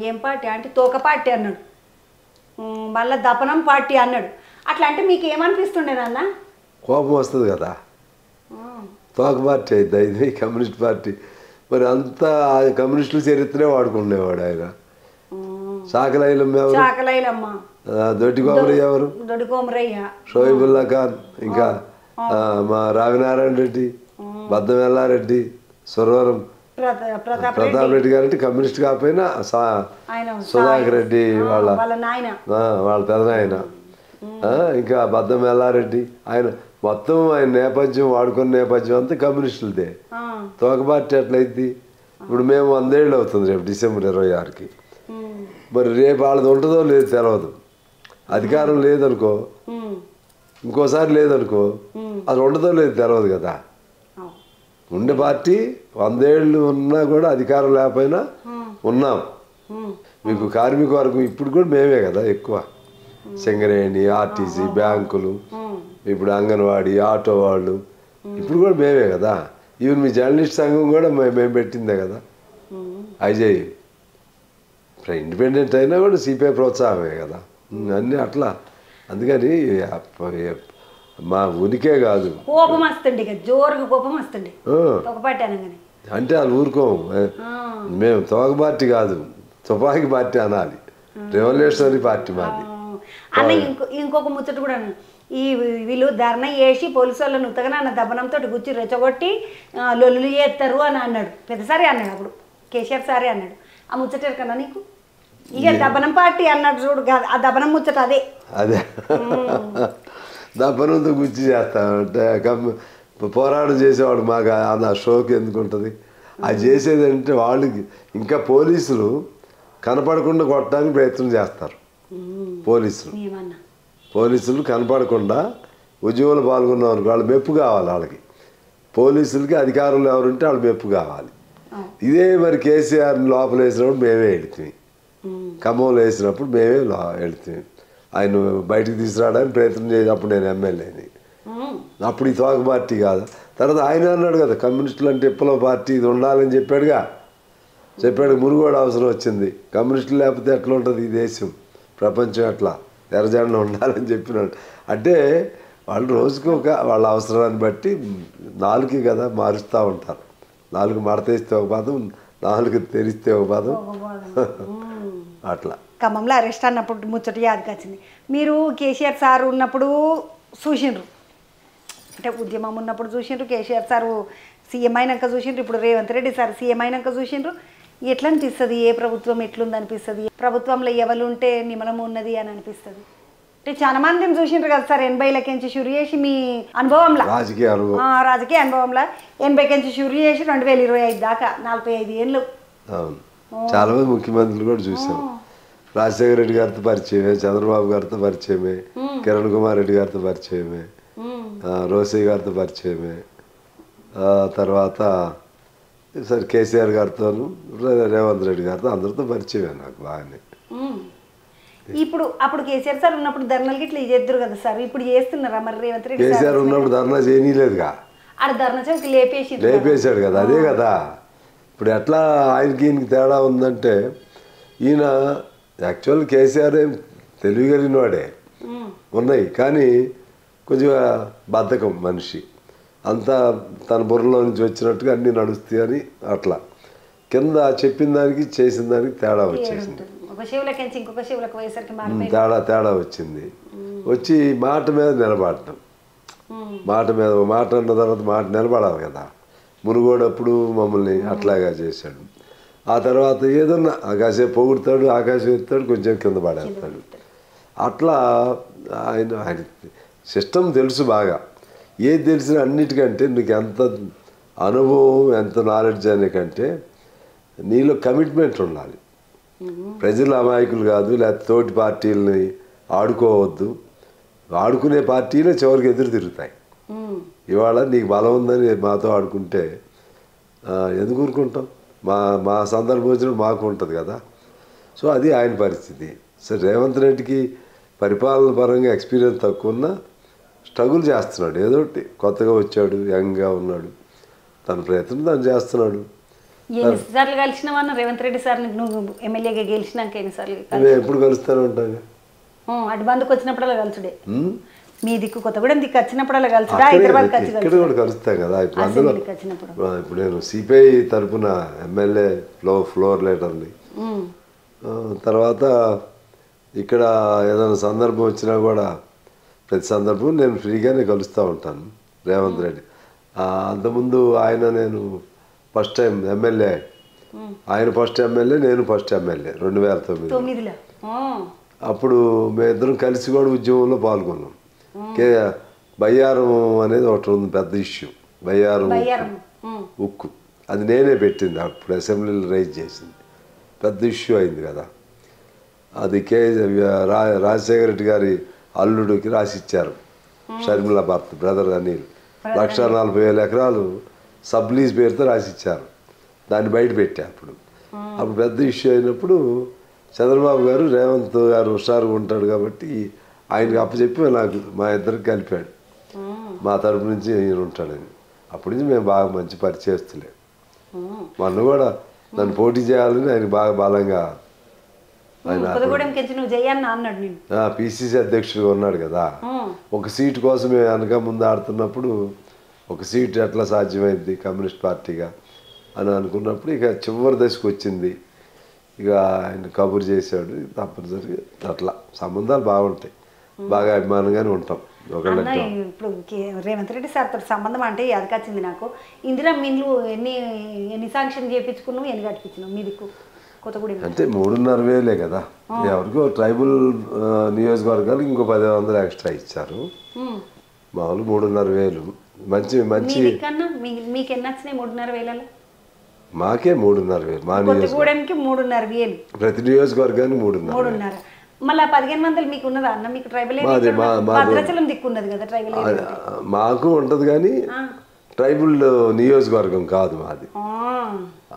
ఏం పార్టీ అంటే తోక పార్టీ అన్నాడు, మళ్ళీ దపనం పార్టీ అన్నాడు. అట్లా అంటే మీకు ఏమనిపిస్తుండేనన్న? కోపం వస్తుంది కదా. తోక పార్టీ అయితే ఇది కమ్యూనిస్ట్ పార్టీ. మరి అంతా కమ్యూనిస్టుల చరిత్రే వాడుకునేవాడు ఆయన. చాకలైలమ్మ ఎవరు? చాకలైలమ్మ. దొడ్డి కోమరయ్య ఎవరు? దొడ్డి కోమరయ్య. షోయిబుల్లా ఖాన్, ఇంకా మా రావినారాయణ రెడ్డి, బద్దం ఎల్లారెడ్డి, సురవరం ప్రతాప్ రెడ్డి గారు. అంటే కమ్యూనిస్ట్ కాకపోయినా సుధాకర్ రెడ్డి వాళ్ళ పెదనాయన, ఇంకా బద్దం ఎల్లారెడ్డి. ఆయన మొత్తం ఆయన నేపథ్యం, వాడుకున్న నేపథ్యం అంతా కమ్యూనిస్టులదే. తోక పార్టీ ఎట్లయిద్ది? ఇప్పుడు మేము 100 ఏళ్ళు అవుతుంది రేపు డిసెంబర్ 26కి. మరి రేపు వాళ్ళది ఉంటుందో లేదు తెలియదు. అధికారం లేదనుకో, ఇంకోసారి లేదనుకో, అది ఉండదో లేదు తెలియదు కదా. ఉండే పార్టీ 100 ఏళ్ళు ఉన్నా కూడా అధికారం లేకపోయినా ఉన్నాం. మీకు కార్మిక వర్గం ఇప్పుడు కూడా మేమే కదా ఎక్కువ. సింగరేణి, ఆర్టీసీ, బ్యాంకులు, ఇప్పుడు అంగన్వాడీ, ఆటో వాళ్ళు, ఇప్పుడు కూడా మేమే కదా. ఈవెన్ మీ జర్నలిస్ట్ సంఘం కూడా మేము పెట్టిందే కదా. ఐజై ఇండిపెండెంట్ అయినా కూడా సిపిఐ ప్రోత్సాహమే కదా అన్నీ అట్లా. అందుకని మా ఉనికే కాదు, కోపం వస్తుండే, జోరుగా కోపం వస్తుండే అంటే వాళ్ళు ఊరుకోము. మేము తోక పార్టీ కాదు, తుపాకీ పార్టీ అనాలి. రెవల్యూషనరీ పార్టీ మాది. అన్న ఇంకొక ముచ్చట కూడా, ఈ వీళ్ళు ధర్నా చేసి పోలీసు వాళ్ళని ఉత్తగన దబ్బనంతో గుచ్చి రెచ్చగొట్టి లొల్లు చేస్తారు అని అన్నాడు. పెద్దసారి అన్నాడు అప్పుడు, కేసీఆర్ సారే అన్నాడు. ఆ ముచ్చట కన్నా నీకు ఇక దబ్బనం పార్టీ అన్నాడు చూడు, ఆ దబ్బనం ముచ్చట అదే. దబ్బనంతో గుచ్చి చేస్తామంటే పోరాటం చేసేవాడు మాకు ఆ షోకి ఎందుకు ఉంటుంది? అది చేసేది అంటే వాళ్ళకి ఇంకా పోలీసులు కనపడకుండా కొట్టడానికి ప్రయత్నం చేస్తారు. పోలీసులు కనపడకుండా ఉద్యమంలో పాల్గొన్నవారు వాళ్ళు మెప్పు కావాలి. వాళ్ళకి పోలీసులకి అధికారులు ఎవరుంటే వాళ్ళు మెప్పు కావాలి. ఇదే మరి కేసీఆర్ని లోపల వేసినప్పుడు మేమే వెళుతుంది, ఖమ్మంలో వేసినప్పుడు మేమే వెళుతుంది. ఆయన బయటికి తీసుకురావడానికి ప్రయత్నం చేసి అప్పుడు నేను ఎమ్మెల్యేని. అప్పుడు ఈ తోక పార్టీ కాదు. తర్వాత ఆయన అన్నాడు కదా, కమ్యూనిస్టులు అంటే విప్లవ పార్టీ ఇది ఉండాలని చెప్పాడుగా. చెప్పాడు మునుగోడు అవసరం వచ్చింది, కమ్యూనిస్టులు లేకపోతే ఎట్లా ఉంటుంది ఈ దేశం, ప్రపంచం ఎట్లా, ఎర్రజెండా ఉండాలని చెప్పినాడు. అంటే వాళ్ళు రోజుకి వాళ్ళ అవసరాన్ని బట్టి నాలుగు కదా మారుస్తూ ఉంటారు. నాలుగు మడతేస్తే ఒక పదం, నాలుగు తెరిస్తే ఒక పదం, అట్లా. ఖమ్మంలో అరెస్ట్ అన్నప్పుడు ముచ్చట యాదకి వచ్చింది. మీరు కేసీఆర్ సార్ ఉన్నప్పుడు చూసిండ్రు, అంటే ఉద్యమం ఉన్నప్పుడు చూసిండ్రు, కేసీఆర్ సారు సీఎం అయినాక చూసిండ్రు, ఇప్పుడు రేవంత్ రెడ్డి సార్ సీఎం అయినాక చూసిండ్రు. ఎట్లా అనిపిస్తుంది, ఏ ప్రభుత్వం ఎట్లుంది అనిపిస్తుంది, ప్రభుత్వంలో ఎవరు ఉంటే నిమలం ఉన్నది అని అనిపిస్తుంది? అంటే చాలా మందిని చూసిండ్రు కదా సార్, 80లకించి షురు చేసి మీ అనుభవంలో, రాజకీయ అనుభవంలో 80కించి షురు చేసి 2025 దాకా 45 ఏళ్ళు. అవును, చాలా మంది ముఖ్యమంత్రులు కూడా చూసాం. రాజశేఖర రెడ్డి గారితో పరిచయమే, చంద్రబాబు గారితో పరిచయమే, కిరణ్ కుమార్ రెడ్డి గారితో పరిచయమే, రోసయ్య గారితో పరిచయమే, తర్వాత సరే కేసీఆర్ గారితో, రేవంత్ రెడ్డి గారితో అందరితో పరిచయమే నాకు బాగానే. ఇప్పుడు అప్పుడు కేసీఆర్ సార్ ఉన్నప్పుడు ధర్నాలకి ఇట్లా చేద్దరు కదా సార్, ఇప్పుడు చేస్తున్నారా మరి రేవంత్ రెడ్డి? కేసీఆర్ ఉన్నప్పుడు ధర్నా చేయనీలేదుగా, ఆడ ధర్నా చౌకి లేపేశాడు కదా, అదే కదా. ఇప్పుడు ఎట్లా ఆయనకి ఈయనకి తేడా ఉందంటే, ఈయన యాక్చువల్ కేసీఆర్ ఏం తెలివిగలిగిన వాడే ఉన్నాయి, కానీ కొద్దిగా బద్ధకం మనిషి, అంతా తన బుర్రలో నుంచి వచ్చినట్టుగా అన్నీ నడుస్తాయని అట్లా కింద చెప్పిన దానికి చేసిన దానికి తేడా వచ్చేసింది. తేడా వచ్చింది. వచ్చి మాట మీద నిలబడటం, మాట అన్న తర్వాత మాట నిలబడాలి కదా. మునుగోడప్పుడు మమ్మల్ని అట్లాగా చేశాడు. ఆ తర్వాత ఏదన్నా కాసేపు పొగుడుతాడు, ఆకాశం ఎత్తాడు, కొంచెం కింద పడేస్తాడు. అట్లా ఆయన సిస్టమ్ తెలుసు బాగా. ఏది తెలిసిన అన్నిటికంటే నీకు ఎంత అనుభవం, ఎంత నాలెడ్జ్ అనే కంటే నీలో కమిట్మెంట్ ఉండాలి. ప్రజలు అమాయకులు కాదు, లేకపోతే తోటి పార్టీలని ఆడుకోవద్దు. ఆడుకునే పార్టీలే చివరికి ఎదురు తిరుగుతాయి. ఇవాళ నీకు బలం ఉందని మాతో ఆడుకుంటే ఎందుకు ఊరుకుంటాం? మా సందర్భం వచ్చినప్పుడు మాకు ఉంటుంది కదా. సో అది ఆయన పరిస్థితి. సరే, రేవంత్ రెడ్డికి పరిపాలన పరంగా ఎక్స్పీరియన్స్ తక్కువ ఉన్నా స్ట్రగుల్ చేస్తున్నాడు. ఏదో ఒకటి కొత్తగా వచ్చాడు, యంగ్గా ఉన్నాడు, తన ప్రయత్నం తను చేస్తున్నాడు. ఎన్నిసార్లు కలిసినావన్నా రేవంత్ రెడ్డి సార్? నువ్వు ఎమ్మెల్యేగా గెలిచినాక ఎన్నిసార్లు? ఎప్పుడు కలుస్తాను ఉంటాను, అటు బందుకు వచ్చినప్పుడల్లా కలుసుడే. మీ దిక్కు కొత్తగూడెం దిక్కు వచ్చినప్పుడల్లా కలుసుడా? హైదరాబాద్ ఇక్కడ కూడా కలుస్తాం కదా. ఇప్పుడు అందులో ఇప్పుడు నేను సిపిఐ తరఫున ఎమ్మెల్యే ఫ్లోర్ లీడర్ని. తర్వాత ఇక్కడ ఏదైనా సందర్భం వచ్చినా కూడా ప్రతి సందర్భం నేను ఫ్రీగానే కలుస్తూ ఉంటాను రేవంత్ రెడ్డి. అంతకుముందు ఆయన నేను ఫస్ట్ టైం ఎమ్మెల్యే, ఆయన ఫస్ట్ ఎమ్మెల్యే, నేను ఫస్ట్ ఎమ్మెల్యే 2009. అప్పుడు మేమిద్దరం కలిసి కూడా ఉద్యమంలో పాల్గొన్నాం. బయ్యారం అనేది ఒకటి ఉంది, పెద్ద ఇష్యూ. బయ్యారం ఉక్కు అది నేనే పెట్టింది, అప్పుడు అసెంబ్లీలో రైజ్ చేసింది, పెద్ద ఇష్యూ అయింది కదా. అది రాజశేఖర రెడ్డి గారి అల్లుడికి రాసిచ్చారు, షర్మిల భర్త బ్రదర్ అనిల్, 1,40,000 ఎకరాలు సబ్లీజ్ పేరుతో రాసిచ్చారు. దాన్ని బయట పెట్టా. అప్పుడు పెద్ద ఇష్యూ అయినప్పుడు చంద్రబాబు గారు రేవంత్ గారు హుషారుగా ఉంటాడు కాబట్టి ఆయనకి అప్పచెప్పి నాకు మా ఇద్దరికి కలిపాడు, మా తరపు నుంచి ఈయన ఉంటాడని. అప్పటి నుంచి మేము బాగా మంచి పరిచయస్తులే. మొన్న కూడా నన్ను పోటీ చేయాలని ఆయన బాగా బలంగా, ఆయన పిసిసి అధ్యక్షుడిగా ఉన్నాడు కదా. ఒక సీటు కోసం మేము వెనక ముందు ఆడుతున్నప్పుడు ఒక సీటు ఎట్లా సాధ్యమైంది కమ్యూనిస్ట్ పార్టీగా అని అనుకున్నప్పుడు ఇక చివరి దశకు వచ్చింది. ఇక ఆయన కబురు చేశాడు, తప్పనిసరిగా అట్లా సంబంధాలు బాగుంటాయి, బాగా అభిమానంగానే ఉంటాం ఒకళ్ళకి. ఇప్పుడు రేవంత్ రెడ్డి సార్తో సంబంధం అంటే ఎదకొచ్చింది నాకు. ఇందిరా మీన్లు ఎన్ని శాంక్షన్ చేయించుకున్నావు, ఎన్ని కట్టించినావు మీ దిక్కు కొత్తగూడెం? అంటే 3,500 కదా. ఎవరికో ట్రైబల్ నియోజకవర్గాలకు ఇంకో 10,000 ఎక్స్ట్రా ఇచ్చారు. మామూలు 3,500. మంచి మంచి. మీకు ఎన్ని వచ్చినాయి 3,500? మాకే 3,500. మా కొత్తగూడెంకి 3,500. ప్రతి నియోజకవర్గానికి 3,500. మళ్ళీ 1,500 మీకు ఉన్నదా అన్న? మీకు ట్రైబల్ భద్రాచలం దిక్కు ఉన్నది కదా ట్రైబల్. మాకు ఉంటుంది కానీ ట్రైబల్ నియోజకవర్గం కాదు మాది,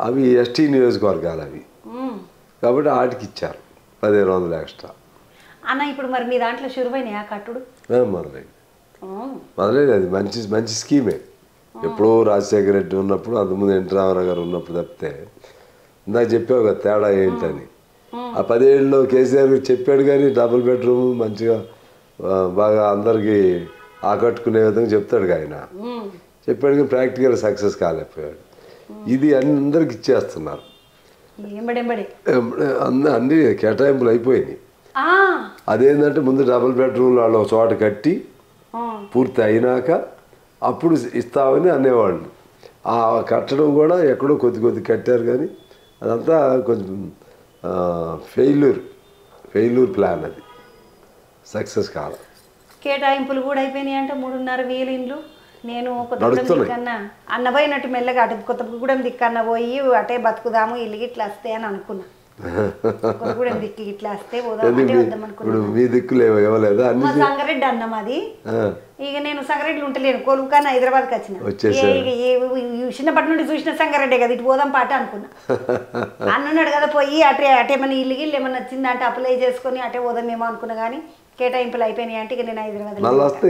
అవి ఎస్టీ నియోజకవర్గాలు అవి. కాబట్టి వాటికి ఇచ్చారు 1,500 ఎక్స్ట్రా. అన్న ఇప్పుడు మరి మీ దాంట్లో షురువైనాయా కట్టుడు? మొదలైంది. అది మంచి మంచి స్కీమే. ఎప్పుడో రాజశేఖర రెడ్డి ఉన్నప్పుడు, అంతకుముందు ఎన్టీ రామారావు గారు ఉన్నప్పుడు తప్పితే ఇందాక చెప్పావు కదా తేడా ఏంటని. ఆ 10 ఏళ్ళలో కేసీఆర్ చెప్పాడు కానీ డబుల్ బెడ్రూమ్ మంచిగా బాగా అందరికీ ఆకట్టుకునే విధంగా చెప్తాడు ఆయన. చెప్పాడు కానీ ప్రాక్టికల్ సక్సెస్ కాలేకపోయాడు. ఇది అందరికి ఇచ్చేస్తున్నారు, అన్ని కేటాయింపులు అయిపోయినాయి. అదేంటంటే ముందు డబుల్ బెడ్రూమ్లు వాళ్ళు ఒక చోట కట్టి పూర్తి అయినాక అప్పుడు ఇస్తామని అనేవాళ్ళు. ఆ కట్టడం కూడా ఎక్కడో కొద్ది కట్టారు కానీ అదంతా కొంచెం ఫెయిల్యూర్ ప్లాన్, అది సక్సెస్ కాదు. కేటాయింపులు కూడా అయిపోయినాయి అంటే 3,500 ఇండ్లు. నేను కొత్తగూడెం దిక్కన్నా అన్నపోయినట్టు మెల్లగా అటు కొత్తగూడెం దిక్కన్న పోయి అటే బతుకుదాము ఇల్లు ఇట్లా వస్తే అని అనుకున్నా. కొత్తగూడెం దిక్కు ఇట్లా వస్తే వద్దాం అనుకున్నా. మీ దిక్కులు ఇవ్వలేదా? సంగారెడ్డి అన్నం అది. ఇక నేను సంగారెడ్డిలో ఉంటలేను, కొలువుకన్నా హైదరాబాద్కి వచ్చిన. చిన్నప్పటి నుండి చూసిన సంగారెడ్డి కదా, ఇటు పోదాం పాట అనుకున్నా. అన్నాడు కదా పోయి అటేమన్నా ఇల్లు గిల్లు ఏమన్నా వచ్చిందా అంటే అప్లై చేసుకొని అటే పోదామేమో అనుకున్నా. కానీ కేటాయింపులు అయిపోయినాయి అంటే ఇక నేను హైదరాబాద్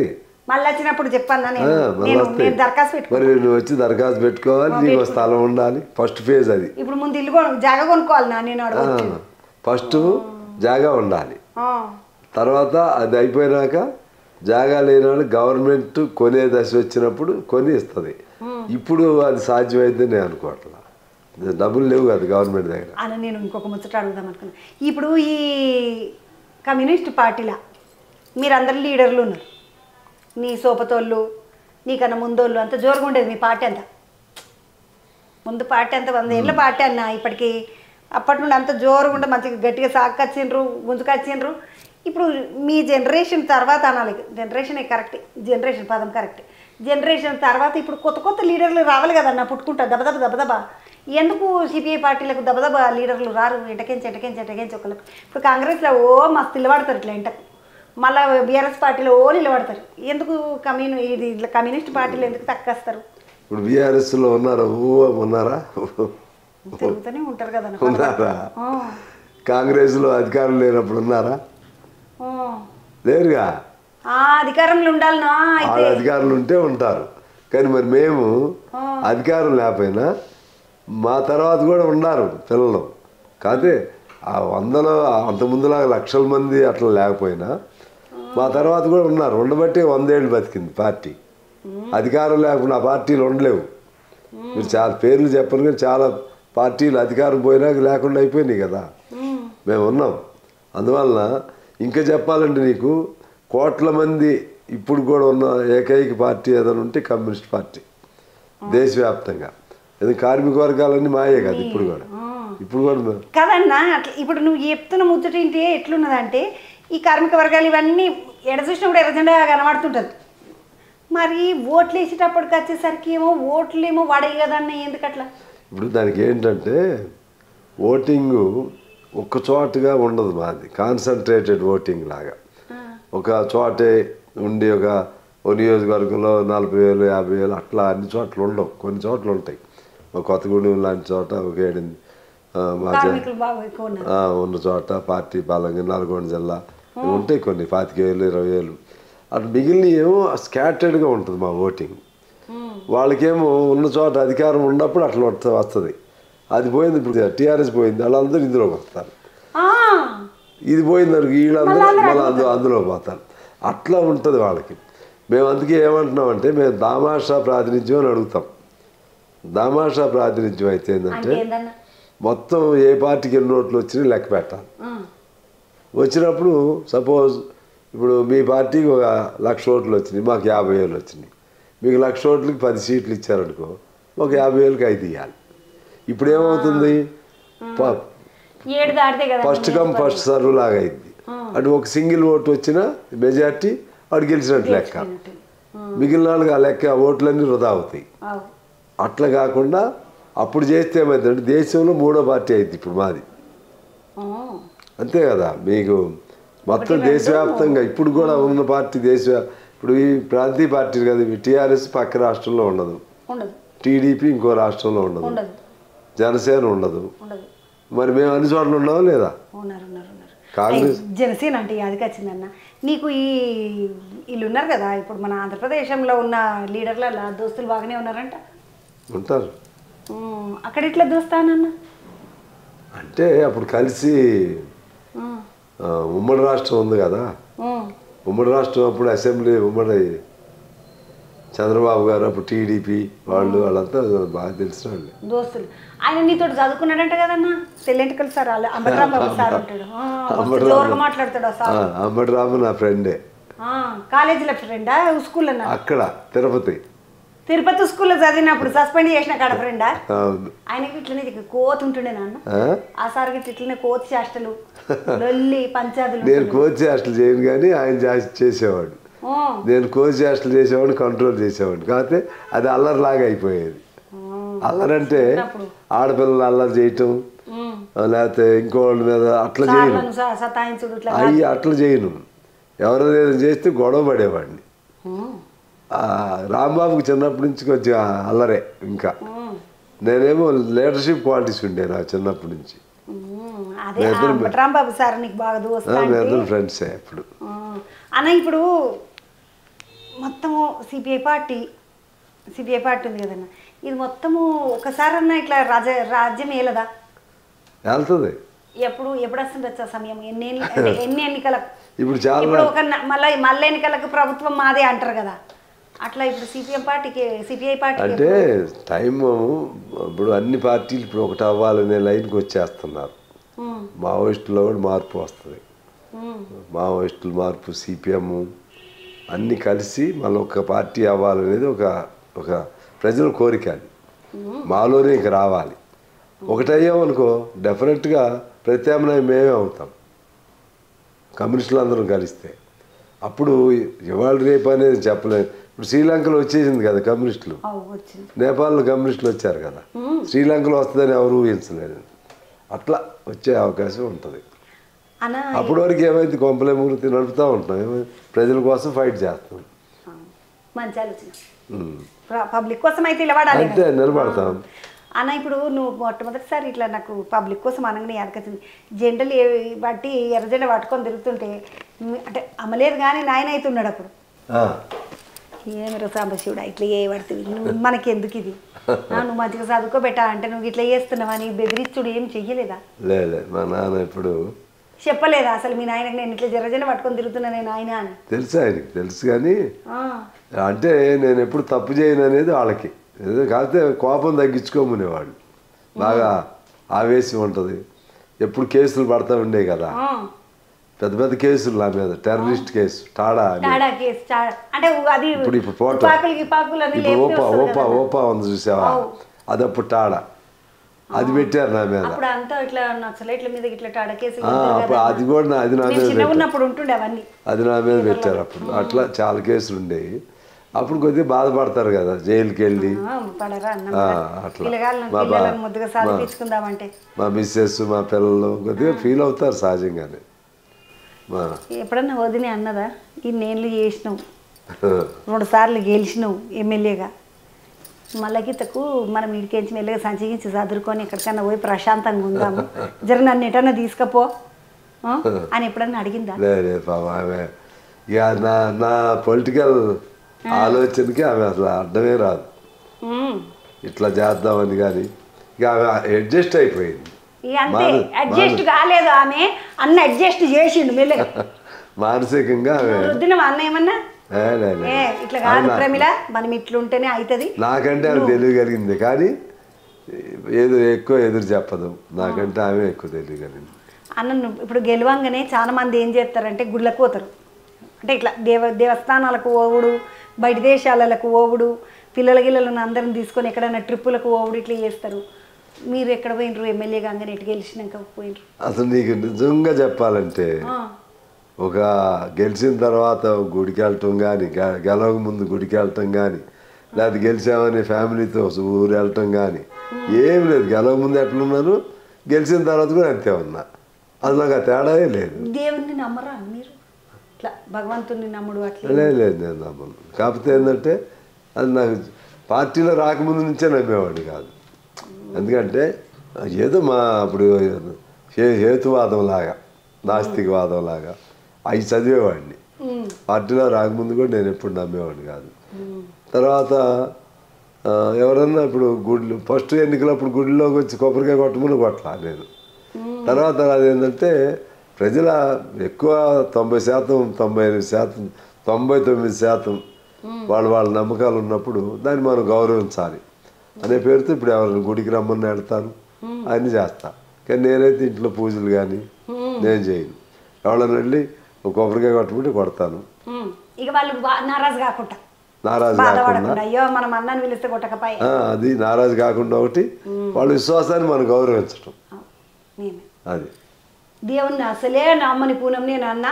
మళ్ళీ వచ్చినప్పుడు చెప్పన్నా నేను దరఖాస్తు పెట్టుకోవాలి. నువ్వు వచ్చి దరఖాస్తు పెట్టుకోవాలి, నీకు స్థలం ఉండాలి. ఫస్ట్ ఫేజ్ అది. ఇప్పుడు ముందు ఇల్లు జాగా కొనుక్కోవాలి నేను అడగచ్చు. ఫస్ట్ జాగా ఉండాలి, తర్వాత అది అయిపోయినాక జాగా లేని వాళ్ళు గవర్నమెంట్ కొనే దశ వచ్చినప్పుడు కొని ఇస్తుంది. ఇప్పుడు అది సాధ్యమైందని నేను అనుకోవట్లా, డబ్బులు లేవు కదా గవర్నమెంట్ దగ్గర. అలా నేను ఇంకొక ముచ్చట అడుగుదాం అనుకున్నా. ఇప్పుడు ఈ కమ్యూనిస్ట్ పార్టీలో మీరందరూ లీడర్లు ఉన్నారు, నీ సోపతోళ్ళు నీకన్నా ముందోళ్ళు అంత జోరుగా ఉండేది మీ పార్టీ అంతా. ముందు పార్టీ అంతా 100 ఏళ్ళ పార్టీ అన్న, ఇప్పటికి అప్పటి నుండి అంత జోరుగా ఉంటే మంచిగా గట్టిగా సాక్కొచ్చిండ్రు, గుంజుకొచ్చిండ్రు. ఇప్పుడు మీ జనరేషన్ తర్వాత అనాలి, జనరేషన్ కరెక్ట్, జనరేషన్ పదం కరెక్ట్. జనరేషన్ తర్వాత ఇప్పుడు కొత్త లీడర్లు రావాలి కదన్న, పుట్టుకుంటా దబదబా. ఎందుకు సిపిఐ పార్టీలకు దబదబా లీడర్లు రారు? ఎంటకెంచి ఒకళ్ళకి. ఇప్పుడు కాంగ్రెస్లో మస్తు నిలబడతారు ఇట్లా ఎంటకు, మళ్ళీ బీఆర్ఎస్ పార్టీలో నిలబడతారు. ఎందుకు కమ్యూనిస్ట్ పార్టీలు ఎందుకు తక్కువస్తారు? ఇప్పుడు బీఆర్ఎస్లో ఉన్నారా? తిరుగుతూనే ఉంటారు కదా. ఉన్నారా? కాంగ్రెస్లో అధికారం లేనప్పుడు ఉన్నారా? లేరుగా. అధికారంలో ఉండాలనా? అధికారులు ఉంటే ఉంటారు, కానీ మరి మేము అధికారం లేకపోయినా మా తర్వాత కూడా ఉన్నారు పిల్లలు. కాదే ఆ 100లో అంతకుముందులాగా లక్షల మంది అట్లా లేకపోయినా మా తర్వాత కూడా ఉన్నారు. ఉండబట్టి 100 ఏళ్ళు బతికింది పార్టీ. అధికారం లేకుండా ఆ పార్టీలు ఉండలేవు. మీరు చాలా పేర్లు చెప్పరు కానీ చాలా పార్టీలు అధికారం పోయినాక లేకుండా అయిపోయినాయి కదా. మేము ఉన్నాం. అందువలన ఇంకా చెప్పాలంటే నీకు కోట్ల మంది ఇప్పుడు కూడా ఉన్న ఏకైక పార్టీ ఏదైనా ఉంటే కమ్యూనిస్ట్ పార్టీ దేశవ్యాప్తంగా. ఎందుకంటే కార్మిక వర్గాలన్నీ మాయే కదా ఇప్పుడు కూడా. కదన్నా అట్లా ఇప్పుడు నువ్వు చెప్తున్న ముచ్చటింటే ఎట్లున్నదంటే ఈ కార్మిక వర్గాలు ఇవన్నీ ఎడ చూసినప్పుడు ఎర్రజెండా కనబడుతుంటుంది. మరి ఓట్లు వేసేటప్పటికి వచ్చేసరికి ఓట్లేమో వాడేవి కదన్న, ఎందుకట్లా? ఇప్పుడు దానికి ఏంటంటే ఓటింగు ఒక్క చోటుగా ఉండదు, మాది కాన్సన్ట్రేటెడ్ ఓటింగ్ లాగా. ఒక చోటే ఉండి ఒక నియోజకవర్గంలో 40,000 50,000 అట్లా అన్ని చోట్ల ఉండవు. కొన్ని చోట్ల ఉంటాయి. ఒక కొత్తగూడెం లాంటి చోట ఒక 7 ఉన్న చోట పార్టీ బలంగా నల్గొండ జిల్లా ఉంటాయి కొన్ని 25,000 20,000 అటు. మిగిలిన ఏమో స్కాటర్డ్గా ఉంటుంది మా ఓటింగ్. వాళ్ళకేమో ఉన్న చోట అధికారం ఉన్నప్పుడు అట్లా వస్తుంది. అది పోయింది, ఇప్పుడు టీఆర్ఎస్ పోయింది, వాళ్ళందరూ ఇందులోకి వస్తారు. ఇది పోయింది వీళ్ళందరూ మళ్ళీ అందులో పోతారు. అట్లా ఉంటుంది వాళ్ళకి. మేము అందుకే ఏమంటున్నామంటే మేము దామాషా ప్రాతినిధ్యం అని అడుగుతాం. దామాషా ప్రాతినిధ్యం అయితే ఏంటంటే మొత్తం ఏ పార్టీకి ఎన్ని ఓట్లు వచ్చినాయి లెక్క పెట్టాలి. వచ్చినప్పుడు సపోజ్ ఇప్పుడు మీ పార్టీకి ఒక 1,00,000 ఓట్లు వచ్చినాయి, మాకు 50,000 వచ్చినాయి. మీకు 1,00,000 ఓట్లకి 10 సీట్లు ఇచ్చారనుకో, ఒక 50,000కి 5 ఇవ్వాలి. ఇప్పుడు ఏమవుతుంది, ఫస్ట్ కమ్ ఫస్ట్ సర్వ్ లాగా అయింది. అటు ఒక సింగిల్ ఓటు వచ్చినా మెజార్టీ వాడు గెలిచినట్టు లెక్క. మిగిలిన వాళ్ళకి ఆ లెక్క ఓట్లన్నీ వృధా అవుతాయి. అట్లా కాకుండా అప్పుడు చేస్తే ఏమైందంటే దేశంలో 3వ పార్టీ అయింది ఇప్పుడు మాది. అంతే కదా, మీకు మొత్తం దేశవ్యాప్తంగా ఇప్పుడు కూడా ఉన్న పార్టీ ఇప్పుడు ఈ ప్రాంతీయ పార్టీ కదా. టీఆర్ఎస్ పక్క రాష్ట్రంలో ఉండదు, టీడీపీ ఇంకో రాష్ట్రంలో ఉండదు, జనసేన ఉండదు. మరి మేము అన్ని చోట్ల ఉన్నావా లేదా? కాంగ్రెస్ జనసేన అంటే అది వచ్చిందన్న. నీకు వీళ్ళు ఉన్నారు కదా ఇప్పుడు మన ఆంధ్రప్రదేశంలో ఉన్న లీడర్ల దోస్తులు బాగానే ఉన్నారంట. ఉంటారు. అక్కడ ఎట్లా దోస్తానన్న? అంటే అప్పుడు కలిసి ఉమ్మడి రాష్ట్రం ఉంది కదా, ఉమ్మడి రాష్ట్రం అప్పుడు అసెంబ్లీ ఉమ్మడి చంద్రబాబు గారు అప్పుడు టీడీపీ వాళ్ళంతా బాగా తెలిసిన వాళ్ళు దోస్తులు. ఆయన నీతో చదువుకున్నాడంట కదన్నా, తెల్లెంటికల్ సార్ అంబటరాంబాబు సార్ ఉంటాడు, జోరుగా మాట్లాడతాడు ఆ సార్. అంబటరాంబు నా ఫ్రెండే. కాలేజీలో ఫ్రెండా, స్కూల్లో? అక్కడ తిరుపతి స్కూల్లో చదివినప్పుడు సస్పెండ్ చేసిన కాడ ఫ్రెండా? ఆయనకి ఇట్లనే కోతి ఉంటుండే నాన్న, ఆ సార్కి ఇట్లనే కోతి చేష్టలు, లొల్లి పంచాదులు. నేను కోతి చేష్టలు చేయను కానీ ఆయన చేసేవాడు. నేను కోతి చేష్టలు చేసేవాడిని, కంట్రోల్ చేసేవాడిని. కాకపోతే అది అల్లరిలాగా అయిపోయేది. అల్లరంటే ఆడపిల్లలు అల్లరి చేయటం, లేకపోతే ఇంకోళ్ళ మీద అట్లా చేయను. అయ్యి అట్లా చేయను. ఎవరైనా ఏదైనా చేస్తే గొడవ పడేవాడిని. రాంబాబుకి చిన్నప్పటి నుంచి కొంచెం అల్లరే. ఇంకా నేనేమో లీడర్షిప్ క్వాలిటీస్ ఉండే నాకు చిన్నప్పటి నుంచి. రాంబాబు సార్ నీకు బాగా మేమిద్దరు ఫ్రెండ్సే అప్పుడు. అన్న ఇప్పుడు మొత్తము సిపిఐ పార్టీ ఉంది కదన్న, ఇది మొత్తము ఒకసారన్నా ఇట్లా రాజ్యం ఏలదా? వెళ్తుంది. ఎప్పుడు వస్తుండొచ్చు ఆ సమయం? ఎన్ని ఎన్నికలకు? ఇప్పుడు చాలా ఒక మళ్ళీ ఎన్నికలకు ప్రభుత్వం మాదే అంటారు కదా, అట్లా ఇప్పుడు సిపిఐ పార్టీ అంటే టైము ఇప్పుడు అన్ని పార్టీలు ఇప్పుడు ఒకటి అవ్వాలనే లైన్కి వచ్చేస్తున్నారు. మావోయిస్టులో కూడా మార్పు వస్తుంది. మావోయిస్టుల మార్పు, సిపిఎం అన్నీ కలిసి మళ్ళీ ఒక పార్టీ అవ్వాలనేది ఒక ప్రజల కోరిక. అది మాలోనే ఇక రావాలి. ఒకటయ్యామనుకో డెఫినెట్గా ప్రత్యామ్నాయం మేమే అవుతాం కమ్యూనిస్టులు అందరం కలిస్తే. అప్పుడు ఇవాళ రేపు అనేది చెప్పలేదు. ఇప్పుడు శ్రీలంకలో వచ్చేసింది కదా కమ్యూనిస్టులు, నేపాల్లో కమ్యూనిస్టులు వచ్చారు కదా, శ్రీలంకలో వస్తుందని ఎవరు ఊహించలేదు. అట్లా వచ్చే అవకాశం ఉంటుంది. అప్పటి వరకు ఏమైంది, కొంపలే మూర్తి నడుపుతూ ఉంటాం, ప్రజల కోసం ఫైట్ చేస్తాం. మంచి ఆలోచన. పబ్లిక్ కోసం అయితే అంతే నిలబడతాం అన్న. ఇప్పుడు నువ్వు మొట్టమొదటిసారి ఇట్లా నాకు పబ్లిక్ కోసం అనగానే యాదకొచ్చింది, జెండలు బట్టి ఎర్రజెండ పట్టుకొని తిరుగుతుంటే అంటే అమ్మలేదు కానీ నాయన అవుతున్నాడు అప్పుడు. ఏమిరో సాంబశివుడా ఇట్లా ఏ పడుతుంది, నువ్వు మనకి ఎందుకు ఇది, నువ్వు మంచిగా చదువుకోబెట్టా అంటే నువ్వు ఇట్లా చేస్తున్నావా అని బెదిరిస్తుడు ఏం చెయ్యలేదా? లేదు, మా నాన్న ఇప్పుడు చెప్పలేదా అసలు మీ నాయనకి నేను ఇట్లా జర్రజెండ పట్టుకొని తిరుగుతున్నా నేను ఆయన అని? తెలుసు, ఆయనకి తెలుసు. కానీ అంటే నేను ఎప్పుడు తప్పు చేయను అనేది వాళ్ళకి. కాకపోతే కోపం తగ్గించుకోమనేవాళ్ళు. బాగా ఆవేశం ఉంటుంది. ఎప్పుడు కేసులు పడతా ఉండే కదా, పెద్ద పెద్ద కేసులు నా మీద. టెర్రరిస్ట్ కేసు టాడా ఇప్పుడు ఫోటో ఓపా ఉంది చూసావా, అది అప్పుడు టాడా, అది పెట్టారు నా మీద. అది కూడా అది నా మీద పెట్టారు అప్పుడు. అట్లా చాలా కేసులు ఉండేవి. అప్పుడు కొద్దిగా బాధపడతారు కదా జైలుకి వెళ్ళి. అట్లా మా మిస్సెస్ మా పిల్లలు కొద్దిగా ఫీల్ అవుతారు సహజంగానే. ఎప్పుడన్నా వదిలే అన్నదా ఇన్నేళ్ళు చేసినావు, 2 సార్లు గెలిచినావు ఎమ్మెల్యేగా, మళ్ళీ గీతకు మనం ఇడికేంచి మెల్లగా సంచయించి చదువుకొని ఎక్కడికన్నా పోయి ప్రశాంతంగా ఉందాము, జర నన్ను ఎటన్నా తీసుకపో అని ఎప్పుడన్నా అడిగిందా? లేదు బాబా, ఆమె ఇక నా పొలిటికల్ ఆలోచనకి ఆమె అసలు అర్థమే రాదు. ఇట్లా చేద్దామని కానీ ఇక ఆమె అడ్జస్ట్ అయిపోయింది. అడ్జస్ట్ కాలేదు ఆమె, అన్న అడ్జస్ట్ చేసిండు మెల్లగా మానసికంగా. అన్న ఏమన్నా ఇట్లా కాదు ప్రమిళ, మనం ఇట్లుంటేనే అవుతుంది. నాకంటే ఆమె తెలియగలిగింది కానీ ఎక్కువ ఎదురు చెప్పదు. నాకంటే ఆమె ఎక్కువ తెలియగలిగింది. అన్న ఇప్పుడు గెలవంగానే చాలా మంది ఏం చేస్తారంటే గుళ్ళకు పోతారు, అంటే ఇట్లా దేవస్థానాలకు పోవుడు, బయట దేశాలకు పోవుడు, పిల్లలను అందరం తీసుకొని ఎక్కడైనా ట్రిప్పులకు పోవుడు ఇట్లా చేస్తారు. మీరు ఎక్కడ పోయినరు ఎమ్మెల్యే కాగానే ఎటు గెలిచినాక పోయినరు? అసలు నీకు నిజంగా చెప్పాలంటే ఒక గెలిచిన తర్వాత గుడికి వెళ్ళటం కానీ, గెలవక ముందు గుడికి వెళ్ళటం కానీ, లేకపోతే గెలిచామని ఫ్యామిలీతో ఊరు వెళ్ళటం కానీ ఏం లేదు. గెలవక ముందు ఎట్లున్నాను, గెలిచిన తర్వాత కూడా అంతే ఉన్నా. అది నాకు ఆ తేడాయే లేదు. దేవుణ్ణి నమ్మరా మీరు? ఇట్లా భగవంతుని నమ్ముడు అట్లా? లేదు, నేను నమ్మను. కాకపోతే ఏంటంటే అది నాకు పార్టీలో రాకముందు నుంచే నమ్మేవాడిని కాదు. ఎందుకంటే ఏదో మా అప్పుడు హేతువాదం లాగా, నాస్తికవాదం లాగా అవి చదివేవాడిని. పార్టీలో రాకముందు కూడా నేను ఎప్పుడు నమ్మేవాడిని కాదు. తర్వాత ఎవరన్నా ఇప్పుడు గుళ్ళు ఫస్ట్ ఎన్నికలప్పుడు గుడిలోకి వచ్చి కొబ్బరికాయ కొట్టమని కొట్టలా నేను. తర్వాత అదేంటంటే ప్రజల ఎక్కువ 90%, 98%, 99% వాళ్ళ నమ్మకాలు ఉన్నప్పుడు దాన్ని మనం గౌరవించాలి అనే పేరుతో ఇప్పుడు ఎవరిని గుడికి రమ్మని వెళ్తాను అన్నీ చేస్తా. కానీ నేనైతే ఇంట్లో పూజలు కానీ నేను చేయను. ఎవరైనా వెళ్ళి ఒక కొబ్బరికాయ కొట్టుకుంటే కొడతాను. ఇక వాళ్ళు నారాజు కాకుండా అయ్యో మనం అన్నాన్ని పిలిస్తే కొట్టకపోయి అది నారాజు కాకుండా ఒకటి వాళ్ళ విశ్వాసాన్ని మనం గౌరవించటం. అది దేవుణ్ణి అసలే నమ్మని పూనం నేను అన్న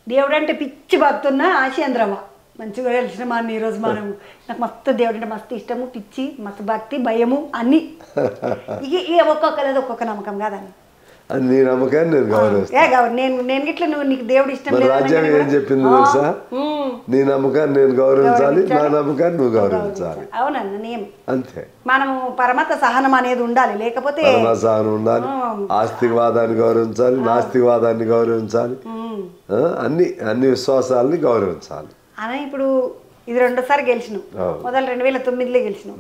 దేవుడు అంటే పిచ్చి భక్తున్నా ఆశేంద్రమ్మ మంచిగా తెలిసిన మా ఈరోజు మనం నాకు మస్తు దేవుడు అంటే మస్తు ఇష్టము, పిచ్చి, మస్తు భక్తి, భయము అన్నీ. ఇక ఒక్కొక్కలేదు ఒక్కొక్క నమ్మకం కాదని నీ నమ్మకాన్ని నేను గౌరవిస్తాను. నేను ఇట్లా నువ్వు నీకు దేవుడు ఇష్టం రాజ్యాంగం ఏం చెప్పింది తెలుసా? నీ నమ్మకాన్ని నేను గౌరవించాలి, నా నమ్మకాన్ని నువ్వు గౌరవించాలి. అవునన్న నేను అంతే. మనము పరమత సహనం అనేది ఉండాలి, లేకపోతే పరమత సహనం ఉండాలి. ఆస్తికవాదాన్ని గౌరవించాలి, నాస్తికవాదాన్ని గౌరవించాలి, అన్ని విశ్వాసాలని గౌరవించాలి అని. ఇప్పుడు ఇది రెండోసారి గెలిచినాం. మొదలు 2009లో గెలిచినాం.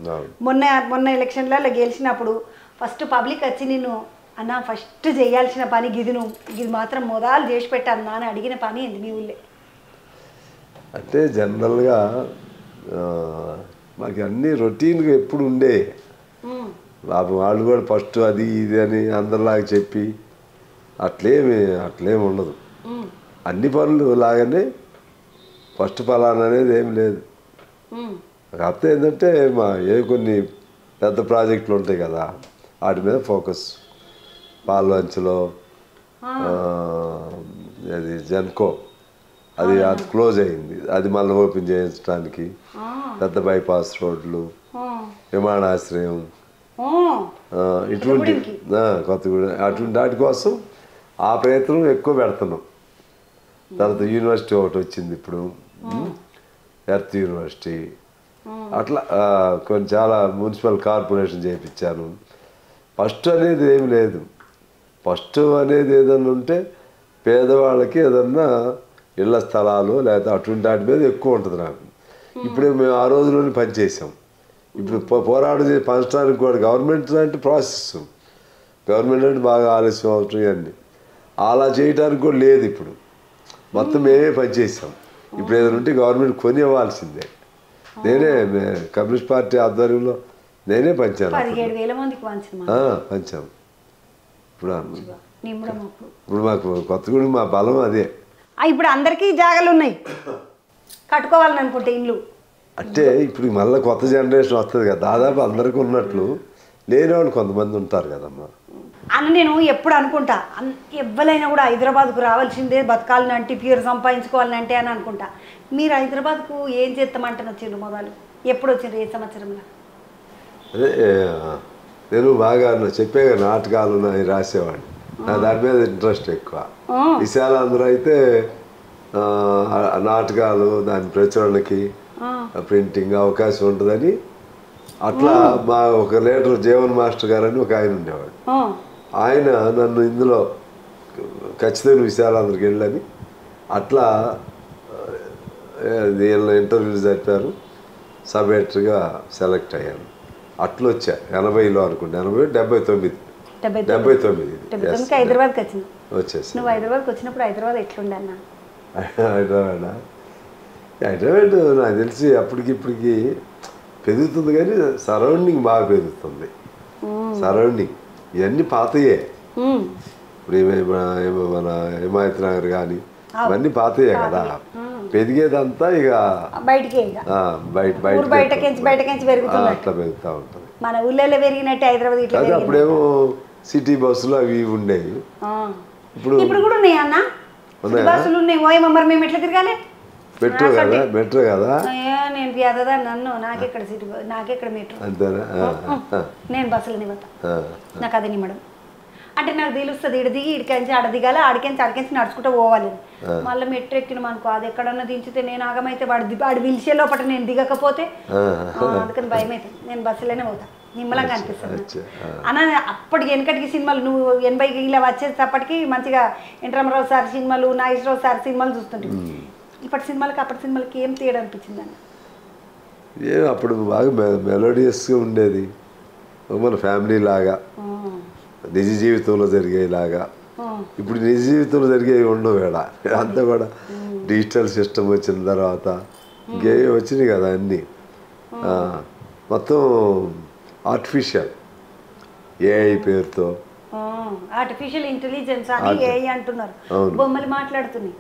మొన్న ఎలక్షన్లలో గెలిచినప్పుడు ఫస్ట్ పబ్లిక్ వచ్చి నిన్ను అన్న ఫస్ట్ చేయాల్సిన పని గిది, నువ్వు ఇది మాత్రం మొదలు చేసి పెట్టన్నా అని అడిగిన పని ఏంది మీ ఊళ్ళే? అంటే జనరల్గా మాకు అన్నీ రొటీన్గా ఎప్పుడు ఉండే బాబు వాళ్ళు కూడా ఫస్ట్ అది ఇది అని అందరిలాగా చెప్పి అట్లేమి ఉండదు. అన్ని పనులు లాగానే ఫస్ట్ ఫలానా అనేది ఏం లేదు. కాకపోతే ఏంటంటే కొన్ని పెద్ద ప్రాజెక్టులు ఉంటాయి కదా, వాటి మీద ఫోకస్. పాల్వంచలో అది జెన్కో అది క్లోజ్ అయింది, అది మళ్ళీ ఓపెన్ చేయించడానికి. పెద్ద బైపాస్ రోడ్లు, విమానాశ్రయం, ఇటువంటి కొత్తగూడెం అటువంటి వాటి కోసం ఆ ప్రయత్నం ఎక్కువ పెడుతున్నాం. తర్వాత యూనివర్సిటీ ఒకటి వచ్చింది ఇప్పుడు, ఎర్త్ యూనివర్సిటీ. అట్లా కొన్ని చాలా మున్సిపల్ కార్పొరేషన్ చేయించాను. ఫస్ట్ అనేది ఏమి లేదు. ఫస్ట్ అనేది ఏదన్నా ఉంటే పేదవాళ్ళకి ఏదన్నా ఇళ్ల స్థలాలు లేదా అటువంటి వాటి మీద ఎక్కువ ఉంటుంది నాకు. ఇప్పుడే మేము ఆ రోజుల్లోనే పనిచేసాం. ఇప్పుడు పోరాటం పంచడానికి కూడా గవర్నమెంట్ అంటే ప్రాసెస్, గవర్నమెంట్ అంటే బాగా ఆలస్యం అవటం ఇవన్నీ అలా చేయడానికి కూడా లేదు. ఇప్పుడు మొత్తం మేమే పనిచేసాం. ఇప్పుడు ఏదైనా ఉంటే గవర్నమెంట్ కొని ఇవ్వాల్సిందే. నేనే కమ్యూనిస్ట్ పార్టీ ఆధ్వర్యంలో నేనే పంచాను. 17,000 మందికి పంచాము. ఇప్పుడు మాకు కొత్తగూడెం మా బలం అదే. ఇప్పుడు అందరికీ జాగాలు ఉన్నాయి కట్టుకోవాలని అనుకుంటే ఇల్లు. అంటే ఇప్పుడు మళ్ళీ కొత్త జనరేషన్ వస్తుంది కదా, దాదాపు అందరికీ ఉన్నట్లు లేని వాళ్ళు కొంతమంది ఉంటారు కదమ్మా అని నేను ఎప్పుడు అనుకుంటా. ఎవరైనా కూడా హైదరాబాద్కు రావాల్సిందే, బతకాలని అంటే, పేరు సంపాదించుకోవాలని అంటే అని అనుకుంటా. మీరు హైదరాబాద్కు ఏం చేస్తామంటే వచ్చిండ్రు మొదలు? ఎప్పుడు వచ్చిండ్రు? ఏ సంవత్సరంలో? అదే నేను బాగా చెప్పే నాటకాలు రాసేవాడిని. నా దాని మీద ఇంట్రెస్ట్ ఎక్కువ. విశాలాంధ్ర అయితే నాటకాలు దాని ప్రచురణకి ప్రింటింగ్ అవకాశం ఉంటుందని అట్లా మా ఒక లీడర్ జీవన్ మాస్టర్ గారు అని ఒక ఆయన ఉండేవాడు. ఆయన నన్ను ఇందులో ఖచ్చితంగా విశాలాంధ్రకి వెళ్ళని అట్లా వీళ్ళ ఇంటర్వ్యూలు జరిపారు. సబ్ ఎడిటర్గా సెలెక్ట్ అయ్యాను. అట్లా వచ్చా 80లో అనుకుంటా, 79 హైదరాబాద్కి వచ్చింది. వచ్చేసి నువ్వు హైదరాబాద్కి వచ్చినప్పుడు హైదరాబాద్ ఎట్లుండే అన్న? హైదరాబాద్ నాకు తెలిసి అప్పటికిప్పటికి పెరుగుతుంది, కానీ సరౌండింగ్ బాగా పెరుగుతుంది. సరౌండింగ్ ఇవన్నీ పాతయే. ఇప్పుడు మన హిమాయత్ నగర్ కానీ ఇవన్నీ పాతయే కదా. పెరిగేదంతా ఇక బయటకించి అట్లా పెరుగుతూ ఉంటుంది. మన ఊళ్ళో పెరిగినట్టు హైదరాబాద్. అది అప్పుడేమో సిటీ బస్సులు అవి ఉండేవి. ఇప్పుడు కూడా ఉన్నాయి అన్న, బస్సులు ఉన్నాయి. ఓయమ్మ మేము ఎట్లా తిరగాలి? మెట్రో కదా. నేను పేదదా నన్ను, నాకెక్కడ సిటీ, నాకెక్కడ మెట్రో. అంతేనా? నేను బస్సులని పోతా, నాకు అది నిమ్మడం అంటే నాకు తెలుస్తుంది. ఇడ దిగి ఇడికించి ఆడ దిగాలి, ఆడికించి నడుచుకుంటూ పోవాలి. మళ్ళీ మెట్రో ఎక్కినాం అనుకో, అది ఎక్కడన్నా దించితే నేను ఆగమైతే వాడు పిలిచే లోపల నేను దిగకపోతే అందుకని భయం అవుతుంది. నేను బస్సులోనే పోతా, నిమ్మలంగా అనిపిస్తుంది అన్న. అప్పటికి వెనకటికి సినిమాలు నువ్వు 80 ఇలా వచ్చేటప్పటికి మంచిగా ఎన్టీఆర్ సార్ సినిమాలు, నాగేశ్వరరావు సార్ సినిమాలు చూస్తుంటాయి. ఇప్పటి సినిమాలకి అప్పటి సినిమాలకి ఏం తేడా అనిపించింది అన్న? అప్పుడు బాగా మెలోడియస్గా ఉండేది, మన ఫ్యామిలీ లాగా నిజ జీవితంలో జరిగేలాగా. ఇప్పుడు నిజ జీవితంలో జరిగేవి ఉండవు వేడ, అంతా కూడా డిజిటల్ సిస్టమ్ వచ్చిన తర్వాత ఇంకేవి వచ్చినాయి కదా అన్నీ. మొత్తం ఆర్టిఫిషియల్ ఏఐ పేరుతో ఆర్టిఫిషియల్ ఇంటెలిజెన్స్ అని ఏఐ అంటున్నారు. బొమ్మలు మాట్లాడుతున్నాయి,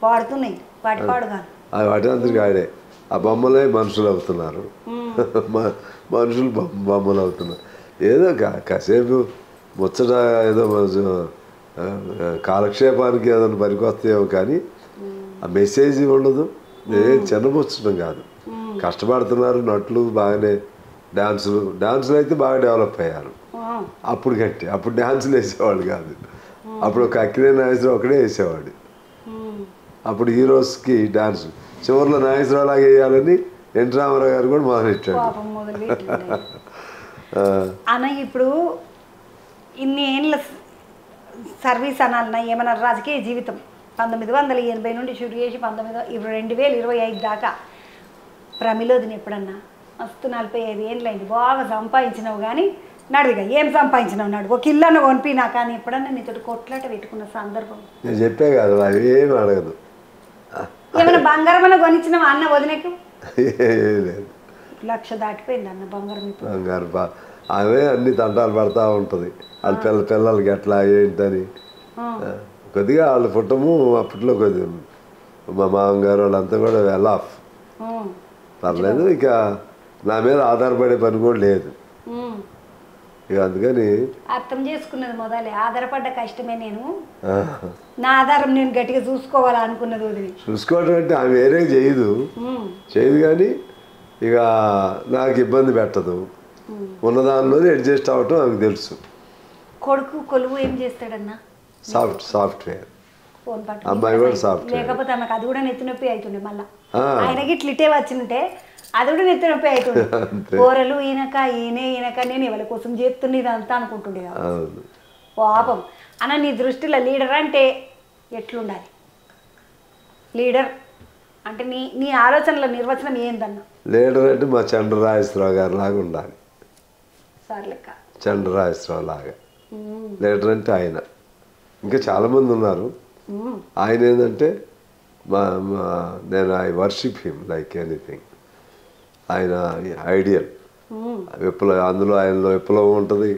పాడుతున్నాయి, వాటి పాడుగా వాటి అందరికి ఆడే. ఆ బొమ్మలే మనుషులు అవుతున్నారు, మనుషులు బొమ్మలు అవుతున్నారు. ఏదో కాసేపు ముచ్చట ఏదో కాలక్షేపానికి ఏదైనా పనికొస్తాయేమో కానీ ఆ మెసేజ్ ఉండదు. చిన్నపుచ్చడం కాదు. కష్టపడుతున్నారు నటులు, బాగానే డాన్సులు అయితే బాగా డెవలప్ అయ్యారు. అప్పుడు అప్పుడు డాన్సులు వేసేవాడు కాదు. అప్పుడు ఒక అక్కినే నాగేశ్వరరావు ఒకడే వేసేవాడు. అప్పుడు హీరోస్కి డాన్స్ చివరిలో నాగేశ్వరరావు లాగా వేయాలని ఎన్ రామారావు గారు కూడా మొదలెట్టాడు. అన్న ఇప్పుడు ఇన్ని ఏళ్ళ సర్వీస్ అనాలన్నా ఏమన్నా రాజకీయ జీవితం 1980 నుండి షురు చేసి 2025 దాకా ప్రమిలోదిని ఎప్పుడన్నా మస్తు 45 ఏళ్ళైంది, బాగా సంపాదించినావు కానీ నడువుగా ఏం సంపాదించినావు నడు, ఒక ఇల్లు అన్న కొనిపినా కానీ ఎప్పుడన్నా నీతో కొట్లాట పెట్టుకున్న సందర్భం? నేను చెప్పే కాదు, అవి ఏమి అడగదు. ఏమైనా బంగారం అన్న కొనిచ్చినావా అన్న వదినకు? లేదు, 1,00,000 దాటిపోయింది అన్న బంగారం. బంగారు అవే అన్ని తంటాలు పడతా ఉంటుంది. వాళ్ళ పిల్లలకి ఎట్లా ఏంటని కొద్దిగా వాళ్ళు పుట్టము. అప్పట్లో కొద్దిగా మా మామగారు వాళ్ళంతా కూడా వెల్ ఆఫ్, పర్లేదు. ఇక నా మీద ఆధారపడే పని కూడా లేదు. ఇక అందుకని అర్థం చేసుకున్నది మొదలే ఆధారపడ్డ కష్టమే. నేను నా ఆధారం నేను గట్టిగా చూసుకోవాలా అనుకున్నది వదిలి. చూసుకోవడం అంటే ఆమె వేరే చేయదు కానీ ఇక నాకు ఇబ్బంది పెట్టదు. ఉన్నదానిలోనే అడ్జస్ట్ అవ్వటం ఆమెకు తెలుసు. కొడుకు కొలువు ఏం చేస్తాడన్నా? సాఫ్ట్వేర్. ఫోన్ పట్టు అమ్మాయి కూడా సాఫ్ట్వేర్. లేకపోతే ఆమెకు అది కూడా నెత్తి నొప్పి అవుతుండే. మళ్ళీ ఆయనకి ఇట్లిట్టే వచ్చింటే అది కూడా నెత్తి నొప్పి అవుతుండే. కూరలు ఈయనక నేను ఎవరి కోసం చేస్తుండే ఇదంతా అనుకుంటుండే. పాపం అన్న, నీ దృష్టిలో లీడర్ అంటే ఎట్లుండాలి? లీడర్ అంటే నీ ఆలోచనల నిర్వచనం ఏందన్నా? లీడర్ అంటే మా చంద్రరాజేశ్వరరావు గారి లాగా ఉండాలి. సార్ లెక్క చంద్రరాజేశ్వరరావు లాగా లీడర్ అంటే ఆయన. ఇంకా చాలామంది ఉన్నారు. ఆయన ఏంటంటే నేను I worship him like anything. ఆయన ఐడియల్ అందులో ఆయనలో విప్లవం ఉంటుంది,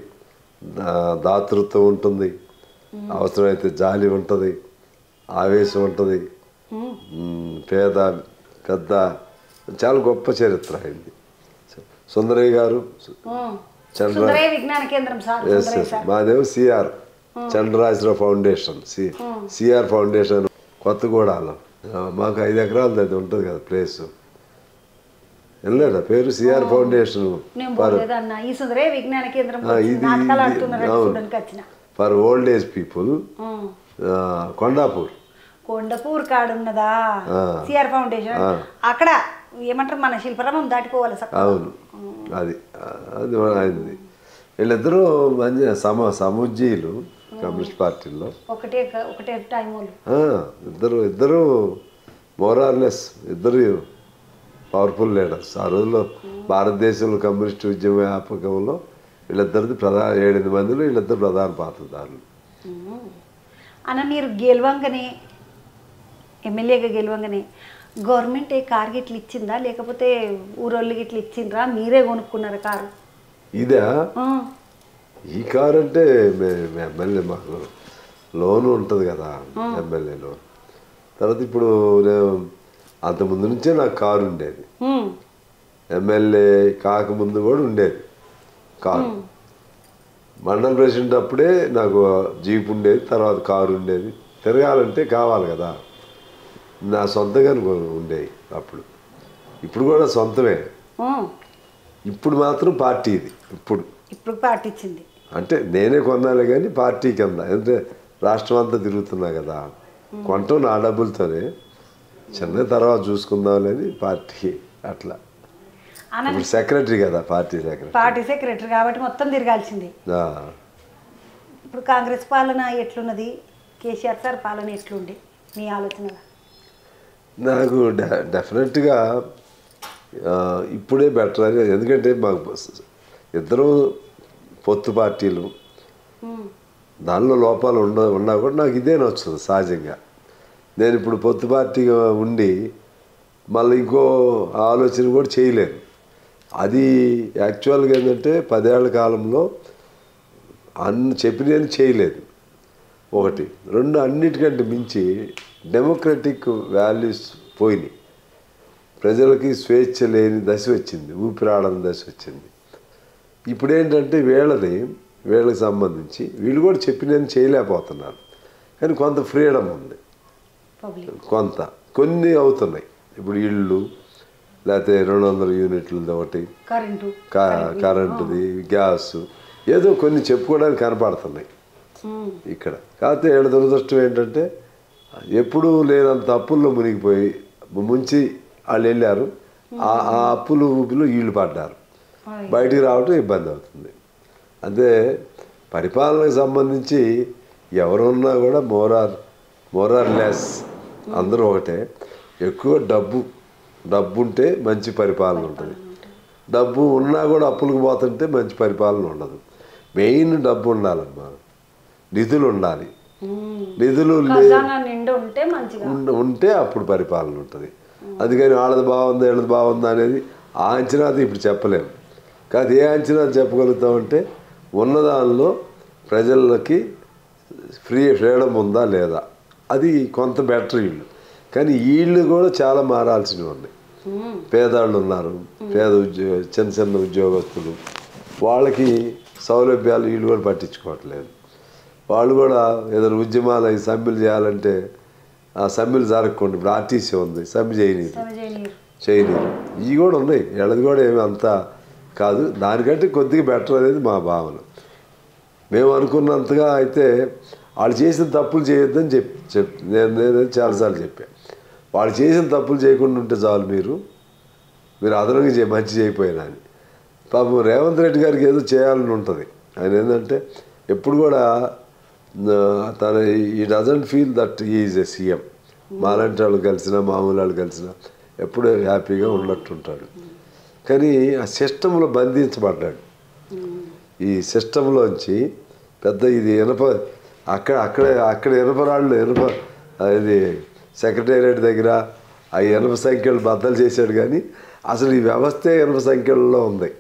దాతృత్వం ఉంటుంది, అవసరమైతే జాలి ఉంటుంది, ఆవేశం ఉంటుంది, పేద పెద్ద చాలా గొప్ప చరిత్ర అయింది. సుందరయ్య గారు మాదేమో CR Chandrarajarao foundation, CR foundation కొత్తగూడలో. మాకు 5 ఎకరాలు అది ఉంటుంది కదా ప్లేస్. వెళ్ళలేదా పేరు? CR foundation for old age people, Kondapur కాడున్నదా సిఆర్ ఫౌండేషన్. అక్కడ ఏమంటారు మన శిల్పరామం దాటిపోవాలి. అవును, అది అయింది. వీళ్ళిద్దరూ మంచి సముజ్జీలు కమ్యూనిస్ట్ పార్టీలో. ఒకటే టైం ఇద్దరు మోరార్లెస్, ఇద్దరు పవర్ఫుల్ లీడర్స్. ఆ రోజుల్లో భారతదేశంలో కమ్యూనిస్ట్ ఉద్యమ వ్యాపకంలో వీళ్ళిద్దరిది 7-8 మందిలో వీళ్ళిద్దరు ప్రధాన పాత్రదారులు. అన్న, మీరు గెలవంగానే ఎమ్మెల్యేగా గెలవంగానే గవర్నమెంట్ కార్ గిట్లు ఇచ్చిందా లేకపోతే ఊరోళ్ళు గిట్లు ఇచ్చిండ్రా? మీరే కొనుక్కున్నారా కారు? ఇదే ఈ కారు అంటే ఎమ్మెల్యే మాకు లోన్ ఉంటుంది కదా, ఎమ్మెల్యే లోన్. తర్వాత ఇప్పుడు నేను అంతకుముందు నుంచే నాకు కారు ఉండేది. ఎమ్మెల్యే కాకముందు కూడా ఉండేది కారు. మండల ప్రెసిడెంట్ అప్పుడే నాకు జీప్ ఉండేది, తర్వాత కారు ఉండేది. తిరగాలంటే కావాలి కదా, నా సొంతంగా ఉండేవి అప్పుడు. ఇప్పుడు కూడా సొంతమే. ఇప్పుడు మాత్రం పార్టీ ఇది. ఇప్పుడు పార్టీ ఇచ్చింది అంటే నేనే కొన్నాలే కానీ పార్టీ కింద. అంటే రాష్ట్రం అంతా తిరుగుతున్నా కదా, కొంటాం నా డబ్బులతోనే. చిన్న తర్వాత చూసుకుందామని పార్టీ అట్లా. ఇప్పుడు సెక్రటరీ కదా, పార్టీ సెక్రటరీ కాబట్టి మొత్తం తిరగాల్సింది. ఇప్పుడు కాంగ్రెస్ పాలన ఎట్లున్నది? కేసీఆర్ సార్ పాలన ఎట్లుంది మీ ఆలోచనగా? నాకు డెఫినెట్గా ఇప్పుడే బెటర్ అని. ఎందుకంటే మాకు ఇద్దరు పొత్తు పార్టీలు, దానిలో లోపాలు ఉన్నా కూడా నాకు ఇదే నచ్చుతుంది సహజంగా. నేను ఇప్పుడు పొత్తు పార్టీగా ఉండి మళ్ళీ ఇంకో ఆలోచన కూడా చేయలేను. అది యాక్చువల్గా ఏంటంటే 10 ఏళ్ల కాలంలో చెప్పినని చేయలేదు ఒకటి. రెండు, అన్నిటికంటే మించి డెమోక్రటిక్ వాల్యూస్ పోయినాయి. ప్రజలకి స్వేచ్ఛ లేని దశ వచ్చింది, ఊపిరాడని దశ వచ్చింది. ఇప్పుడు ఏంటంటే వీళ్ళకి సంబంధించి వీళ్ళు కూడా చెప్పినని చేయలేకపోతున్నారు. కానీ కొంత ఫ్రీడమ్ ఉంది, కొన్ని అవుతున్నాయి. ఇప్పుడు ఇళ్ళు లేకపోతే 200 యూనిట్లది ఒకటి, కరెంటుది, గ్యాస్, ఏదో కొన్ని చెప్పుకోవడానికి కనపడుతున్నాయి ఇక్కడ. కాకపోతే ఏడు దురదృష్టం ఏంటంటే ఎప్పుడూ లేనంత అప్పుల్లో మునిగిపోయి ముంచి వాళ్ళు వెళ్ళారు. ఆ అప్పులు ఊపిలో వీళ్ళు పడ్డారు. బయటికి రావడం ఇబ్బంది అవుతుంది. అదే పరిపాలనకు సంబంధించి ఎవరున్నా కూడా మోరార్ లెస్ అందరూ ఒకటే. ఎక్కువ డబ్బు ఉంటే మంచి పరిపాలన ఉంటుంది. డబ్బు ఉన్నా కూడా అప్పులకు పోతుంటే మంచి పరిపాలన ఉండదు. మెయిన్ డబ్బు ఉండాలమ్మా, నిధులు ఉండాలి. నిధులు ఉంటే అప్పుడు పరిపాలన ఉంటుంది. అందుకని వాళ్ళది బాగుందా వీళ్ళది బాగుందా అనేది ఆ అంచనాది ఇప్పుడు చెప్పలేము. కాదు ఏ అంచనా చెప్పగలుగుతామంటే ఉన్నదానిలో ప్రజలకి ఫ్రీడమ్ ఉందా లేదా, అది కొంత బెటర్. వీళ్ళు కానీ వీళ్ళు కూడా చాలా మారాల్సినవి ఉన్నాయి. పేదవాళ్ళు ఉన్నారు, చిన్న ఉద్యోగస్తులు, వాళ్ళకి సౌలభ్యాలు వీళ్ళు కూడా పట్టించుకోవట్లేదు. వాళ్ళు కూడా ఏదైనా ఉద్యమాలు అవి సమ్మెలు చేయాలంటే ఆ సమ్మెలు జరగకుండా ఇప్పుడు ఆర్టీసీ ఉంది, సమ్మె చేయనీరు. ఇవి కూడా ఉన్నాయి. వీళ్ళది కూడా ఏమి అంతా కాదు, దానికంటే కొద్దిగా బెటర్ అనేది మా భావన. మేము అనుకున్నంతగా అయితే వాళ్ళు చేసిన తప్పులు చేయొద్దని నేను చాలాసార్లు చెప్పాను. వాళ్ళు చేసిన తప్పులు చేయకుండా ఉంటే చాలు, మీరు అదనంగా మంచి చేయకపోయినా అని. పాపం రేవంత్ రెడ్డి గారికి ఏదో చేయాలని ఉంటుంది. ఆయన ఏంటంటే ఎప్పుడు కూడా ఈ doesn't feel that is a CM. మాలాంటి వాళ్ళు కలిసినా మామూలు వాళ్ళు కలిసినా ఎప్పుడూ హ్యాపీగా ఉన్నట్టుంటాడు. కానీ ఆ సిస్టంలో బంధించబడ్డాడు. ఈ సిస్టంలోంచి పెద్ద ఇది అక్కడ ఇనపరాళ్ళు ఇది సెక్రటేరియట్ దగ్గర ఆ ఇనప సంఖ్యలు బద్దలు చేశాడు. కానీ అసలు ఈ వ్యవస్థే ఇనప సంఖ్యలలో ఉంది.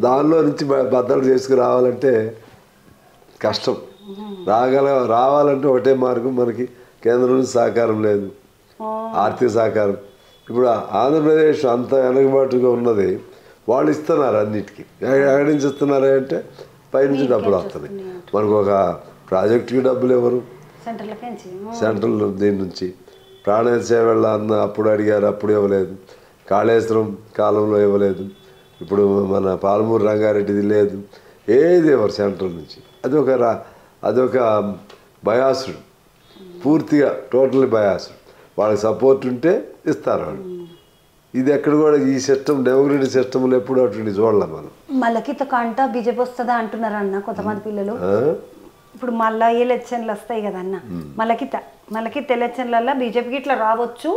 దానిలో నుంచి బద్దలు చేసుకురావాలంటే కష్టం. రావాలంటే ఒకటే మార్గం, మనకి కేంద్రం నుంచి సహకారం లేదు, ఆర్థిక సహకారం. ఇప్పుడు ఆంధ్రప్రదేశ్ అంత వెనకబాటుగా ఉన్నది, వాళ్ళు ఇస్తున్నారు అన్నిటికీ. ఎక్కడి నుంచి ఇస్తున్నారా అంటే పైనుంచి డబ్బులు వస్తున్నాయి. మనకు ఒక ప్రాజెక్టుకి డబ్బులు ఎవరు, సెంట్రల్ దీని నుంచి. ప్రాణసేవళ్ళ అన్న అప్పుడు అడిగారు, అప్పుడు ఇవ్వలేదు. కాళేశ్వరం కాలంలో ఇవ్వలేదు. ఇప్పుడు మన పాలమూరు రంగారెడ్డిది లేదు, ఏది ఎవరు సెంట్రల్ నుంచి. అదొక బయాసుడు, పూర్తిగా టోటల్లీ బయాసుడు. వాళ్ళకి సపోర్ట్ ఉంటే ఇస్తారు వాళ్ళు. ఇది ఎక్కడ కూడా ఈ సిస్టమ్ డెమోక్రటిక్ సిస్టంలో ఎప్పుడు అటువంటి చూడలేం మనం. మళ్ళకిత కంట బీజేపీ వస్తుందా అంటున్నారు అన్న కొంతమంది పిల్లలు. ఇప్పుడు మళ్ళీ ఎలక్షన్లు వస్తాయి కదా అన్న, మళ్ళకిత ఎలక్షన్లలో బీజేపీకి ఇట్లా రావచ్చు,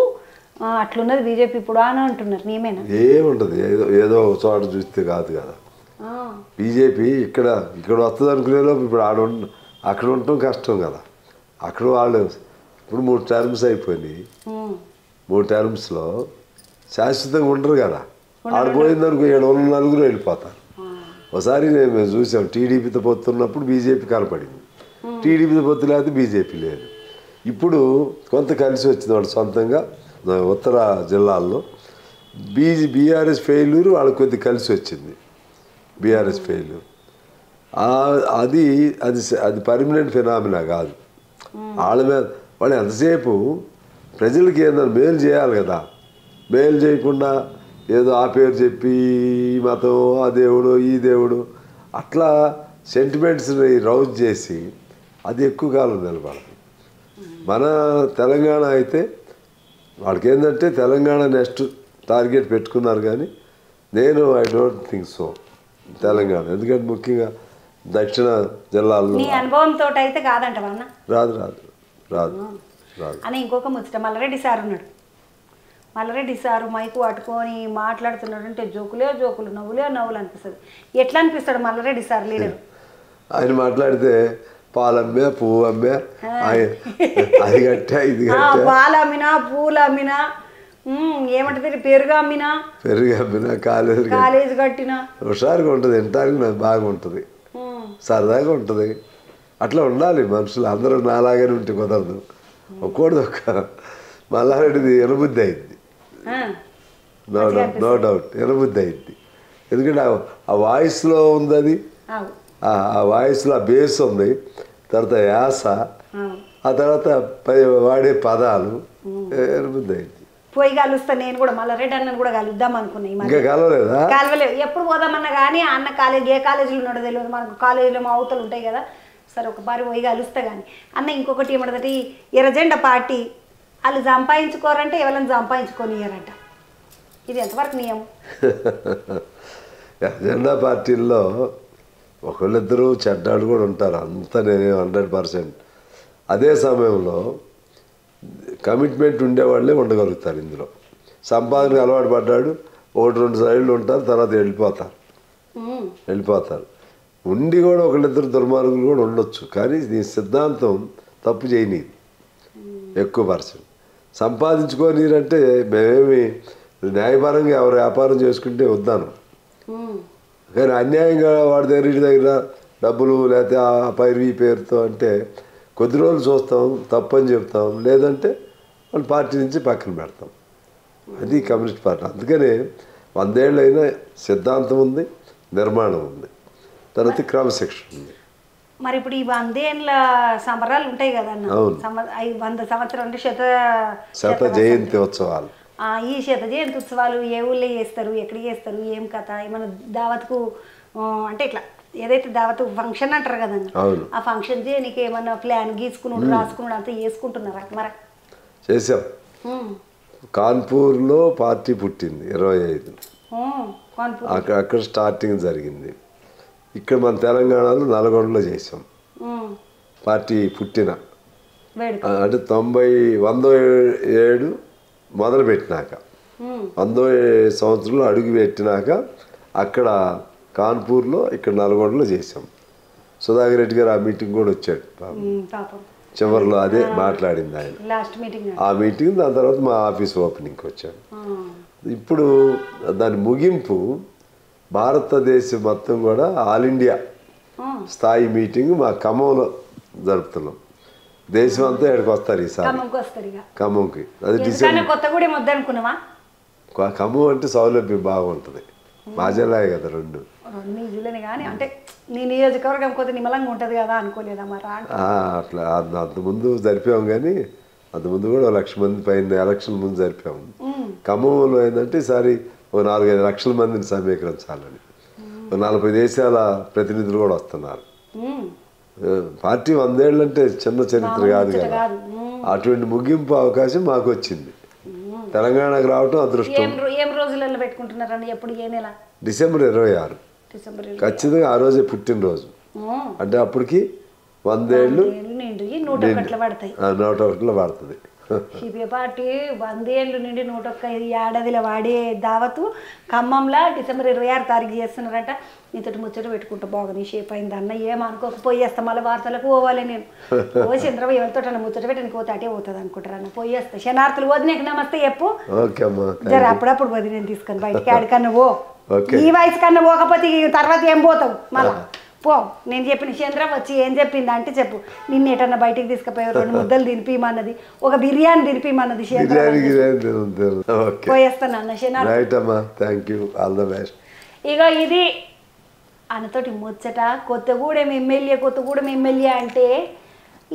అట్లున్నది బీజేపీ ఇప్పుడు అని అంటున్నారు. నేమేనా? ఏముంటుంది, ఏదో ఒక చోట చూస్తే కాదు కదా బీజేపీ. ఇక్కడ వస్తుంది అనుకునేలోపు ఇప్పుడు అక్కడ ఉండటం కష్టం కదా. అక్కడ వాళ్ళు ఇప్పుడు 3 టర్మ్స్ అయిపోయినాయి. 3 టర్మ్స్లో శాశ్వతంగా ఉండరు కదా. ఆడిపోయిందనుకో 7 నలుగురు వెళ్ళిపోతారు. ఒకసారి మేము చూసాం, టీడీపీతో పొత్తున్నప్పుడు బీజేపీ కనపడింది, టీడీపీతో పొత్తు లేకపోతే బీజేపీ లేదు. ఇప్పుడు కొంత కలిసి వచ్చింది వాళ్ళు సొంతంగా. ఉత్తర జిల్లాల్లో బీఆర్ఎస్ ఫెయిల్యూర్ వాళ్ళకి కొద్ది కలిసి వచ్చింది. బీఆర్ఎస్ ఫెయిల్యూర్ అది పర్మనెంట్ ఫినామినా కాదు. వాళ్ళ మీద వాళ్ళు ఎంతసేపు ప్రజలకి ఏదైనా మేలు చేయాలి కదా. మేలు చేయకుండా ఏదో ఆ పేరు చెప్పి ఈ మతం, ఆ దేవుడు, ఈ దేవుడు, అట్లా సెంటిమెంట్స్ని రౌజ్ చేసి అది ఎక్కువ కాలం నిలబడదు. మన తెలంగాణ అయితే వాళ్ళకి ఏంటంటే తెలంగాణ నెక్స్ట్ టార్గెట్ పెట్టుకున్నారు. కానీ I don't think so Telangana. ఎందుకంటే ముఖ్యంగా దక్షిణ జిల్లాల్లో అనుభవంతో అయితే కాదంట రాదు అని. ఇంకొక ముచ్చట, మల్లారెడ్డి సార్ ఉన్నాడు. మల్లారెడ్డి సారు మైకు పట్టుకొని మాట్లాడుతున్నాడు అంటే జోకులు, నవ్వులు అనిపిస్తుంది. ఎట్లా అనిపిస్తాడు మల్లారెడ్డి సార్ లీడర్? ఆయన మాట్లాడితే పాలమ్మే పువ్వు అమ్మే అది కట్టా ఇది కట్టా పాలు అమ్మినా పూలు అమ్మినా ఏమంటది పెరుగు అమ్మినా కాలేజ్ కట్టినా హుషారుగా ఉంటుంది వినటానికి నాకు బాగుంటుంది సరదాగా ఉంటుంది అట్లా ఉండాలి మనుషులు అందరూ నాలాగానే ఉంటే కుదరదు ఒక్కోటిది ఒక్క మల్లారెడ్డిది ఎనబుద్ధి అయింది నో డౌట్ ఎనబుద్ధి అయింది ఎందుకంటే ఆ వాయిస్లో ఉంది అది ఆ వాయిస్లో ఆ బేస్ ఉంది తర్వాత యాస ఆ తర్వాత వాడే పదాలు ఎనబుద్ధి అయింది పోయి కలుస్తా నేను కూడా మల్లారెడ్డి అన్నను కూడా కలుద్దాం అనుకున్నాయి ఇంకా కలవలేదా కలవలేదు ఎప్పుడు పోదామన్నా కానీ అన్న కాలేజ్ ఏ కాలేజీలో ఉన్నాడో తెలియదు మనకు కాలేజీలో మా అవతలు ఉంటాయి కదా సరే ఒకసారి పోయి కలుస్తా కానీ అన్న ఇంకొకటి ఏమంటది ఎర్రజెండా పార్టీ వాళ్ళు సంపాదించుకోరంటే ఎవరైనా సంపాదించుకొనియరంట ఇది ఎంతవరకు నియమం ఎర్రజెండా పార్టీల్లో ఒకళ్ళిద్దరూ చెడ్డాళ్ళు కూడా ఉంటారు అంతా నేను 100%. అదే సమయంలో కమిట్మెంట్ ఉండేవాళ్ళే ఉండగలుగుతారు ఇందులో సంపాదనకు అలవాటు పడ్డాడు 1-2 సైడ్లు ఉంటారు తర్వాత వెళ్ళిపోతారు ఉండి కూడా ఒకళ్ళిద్దరు దుర్మార్గులు కూడా ఉండొచ్చు కానీ దీని సిద్ధాంతం తప్పు చేయనీది ఎక్కువ పర్సెంట్ సంపాదించుకోనీరంటే మేమేమి న్యాయపరంగా ఎవరు వ్యాపారం చేసుకుంటే వద్దాను కానీ అన్యాయంగా వాడి దగ్గర ఇంటి దగ్గర డబ్బులు లేకపోతే ఆ పైరు ఈ పేరుతో అంటే కొద్ది రోజులు చూస్తాం తప్పని చెప్తాం లేదంటే వాళ్ళ పార్టీ నుంచి పక్కన పెడతాం అది కమ్యూనిస్ట్ పార్టీ అందుకనే 100 ఏళ్ళైనా సిద్ధాంతం ఉంది నిర్మాణం ఉంది తర్వాత క్రమశిక్షణ ఉంది మరి ఇప్పుడు ఈ 100 ఏళ్ళ సంబరాలు ఉంటాయి కదన్న 100 సంవత్సరాలు అంటే శత జయంతి ఉత్సవాలు ఈ శత జయంతి ఉత్సవాలు ఏ ఊళ్ళో చేస్తారు ఎక్కడ చేస్తారు ఏం కథ ఏమన్నా దావత్కు అంటే ఇట్లా ఏదైతే దావత్ ఫంక్షన్ అంటారు కదండి ఆ ఫంక్షన్ చేయడానికి ఏమన్నా ప్లాన్ గీసుకున్నాడు రాసుకున్నాడు అంతా చేసుకుంటున్నారా మరి చేసాం కాన్పూర్లో పార్టీ పుట్టింది 25 అక్కడ స్టార్టింగ్ జరిగింది ఇక్కడ మన తెలంగాణలో నల్గొండలో చేసాం పార్టీ పుట్టిన అంటే 107 మొదలుపెట్టినాక 100 సంవత్సరంలో అడుగు పెట్టినాక అక్కడ కాన్పూర్లో ఇక్కడ నల్గొండలో చేసాం సుధాకర్ రెడ్డి గారు ఆ మీటింగ్ కూడా వచ్చాడు చివరిలో అదే మాట్లాడింది ఆయన ఆ మీటింగ్ దాని తర్వాత మా ఆఫీస్ ఓపెనింగ్కి వచ్చాడు ఇప్పుడు దాని ముగింపు భారతదేశం మొత్తం కూడా ఆల్ ఇండియా స్థాయి మీటింగ్ మా ఖమ్మంలో జరుపుతున్నాం దేశం అంతా ఇక్కడికి వస్తారు ఈసారి ఖమ్మంకి అది ఖమ్మం అంటే సౌలభ్యం బాగుంటుంది మాజలాయే కదా రెండు కానీ అంటే నీ నియోజకవర్గం కొద్ది నిమ్మలంగా ఉంటుంది కదా అనుకోలేదా మరి అట్లా అంతకుముందు జరిపాము కానీ అంతకుముందు కూడా 1,00,000 మంది పైన ఎలక్షన్ ముందు జరిపాము ఖమ్మంలో ఏంటంటే ఈసారి 4-5 లక్షల మందిని సమీకరించాలని 40 దేశాల ప్రతినిధులు కూడా వస్తున్నారు పార్టీ 100 ఏళ్ళు అంటే చిన్న చరిత్ర కాదు కదా అటువంటి ముగింపు అవకాశం మాకు వచ్చింది తెలంగాణకు రావటం అదృష్టం ఏం రోజులలో పెట్టుకుంటున్నారండి ఎప్పుడు ఏ నెల డిసెంబర్ 26 ఖచ్చితంగా ఆ రోజే పుట్టినరోజు అంటే అప్పటికి 100 ఏళ్ళు 101 పడుతుంది సిపిఐ పార్టీ 100 ఏళ్ళు నుండి 101 ఏడాదిలో వాడే దావతు ఖమ్మంలో డిసెంబర్ 26 తారీఖు చేస్తున్నారట నీతో ముచ్చట పెట్టుకుంటా బాగుంది షేప్ అయింది అన్న ఏమనుకోకపోయేస్తా మళ్ళీ వార్తలకు పోవాలి నేను ఓ చంద్రబాబు ఎవరితో అన్న ముచ్చట పెట్టడానికి పోతే అటే పోతుంది అనుకుంటారు అన్న పోయేస్తా శనార్థులు వదినకు నమస్తే చెప్పు జర అప్పుడప్పుడు వదిన నేను తీసుకొని బయటకి ఆడికన్నా పో ఈ వయసు కన్నా పోకపోతే తర్వాత ఏం పోతావు మళ్ళా పో నేను చెప్పిన చంద్ర వచ్చి ఏం చెప్పింది అంటే చెప్పు నిన్న ఎటన్నా బయటికి తీసుకుపోయావు 2 ముద్దలు తినిపిమన్నది ఒక బిర్యానీ తినిపిమన్నది పోయేస్తాను అన్న ఇక ఇది అన్నతోటి ముచ్చట కొత్తగూడెం ఎమ్మెల్యే అంటే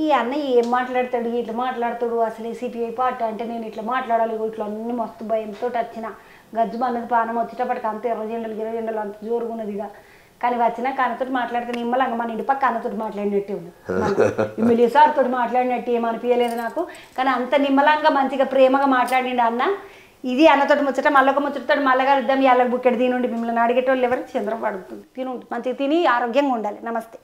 ఈ అన్న ఏం మాట్లాడతాడు ఇట్లా మాట్లాడతాడు అసలు సిపిఐ పార్టీ అంటే నేను ఇట్లా మాట్లాడాలి ఇట్లా అన్ని మస్తు భయంతో వచ్చిన గజ్జు అన్నది పానం వచ్చేటప్పటికి అంత ఎర్రజెండలు అంత జోరుగున్నది ఇక కానీ వచ్చినా అన్నతోటి మాట్లాడితే నిమ్మలంగా మన ఇంటి పక్క అన్నతోటి మాట్లాడినట్టే ఉంది ఎమ్మెల్యే సార్ తోటి మాట్లాడినట్టు ఏమనిపించలేదు నాకు కానీ అంత నిమ్మలంగా మంచిగా ప్రేమగా మాట్లాడిండు అన్న ఇది అన్నతోటి ముచ్చట మళ్ళొక ముచ్చటతో మళ్ళగా ఇద్దాం ఇళ్ళకి బుక్కెడు తినుండి మిమ్మల్ని అడిగేటోళ్ళు ఎవరు చంద్రబాబు అడుగుతుంది తినుండి మంచిగా తిని ఆరోగ్యంగా ఉండాలి నమస్తే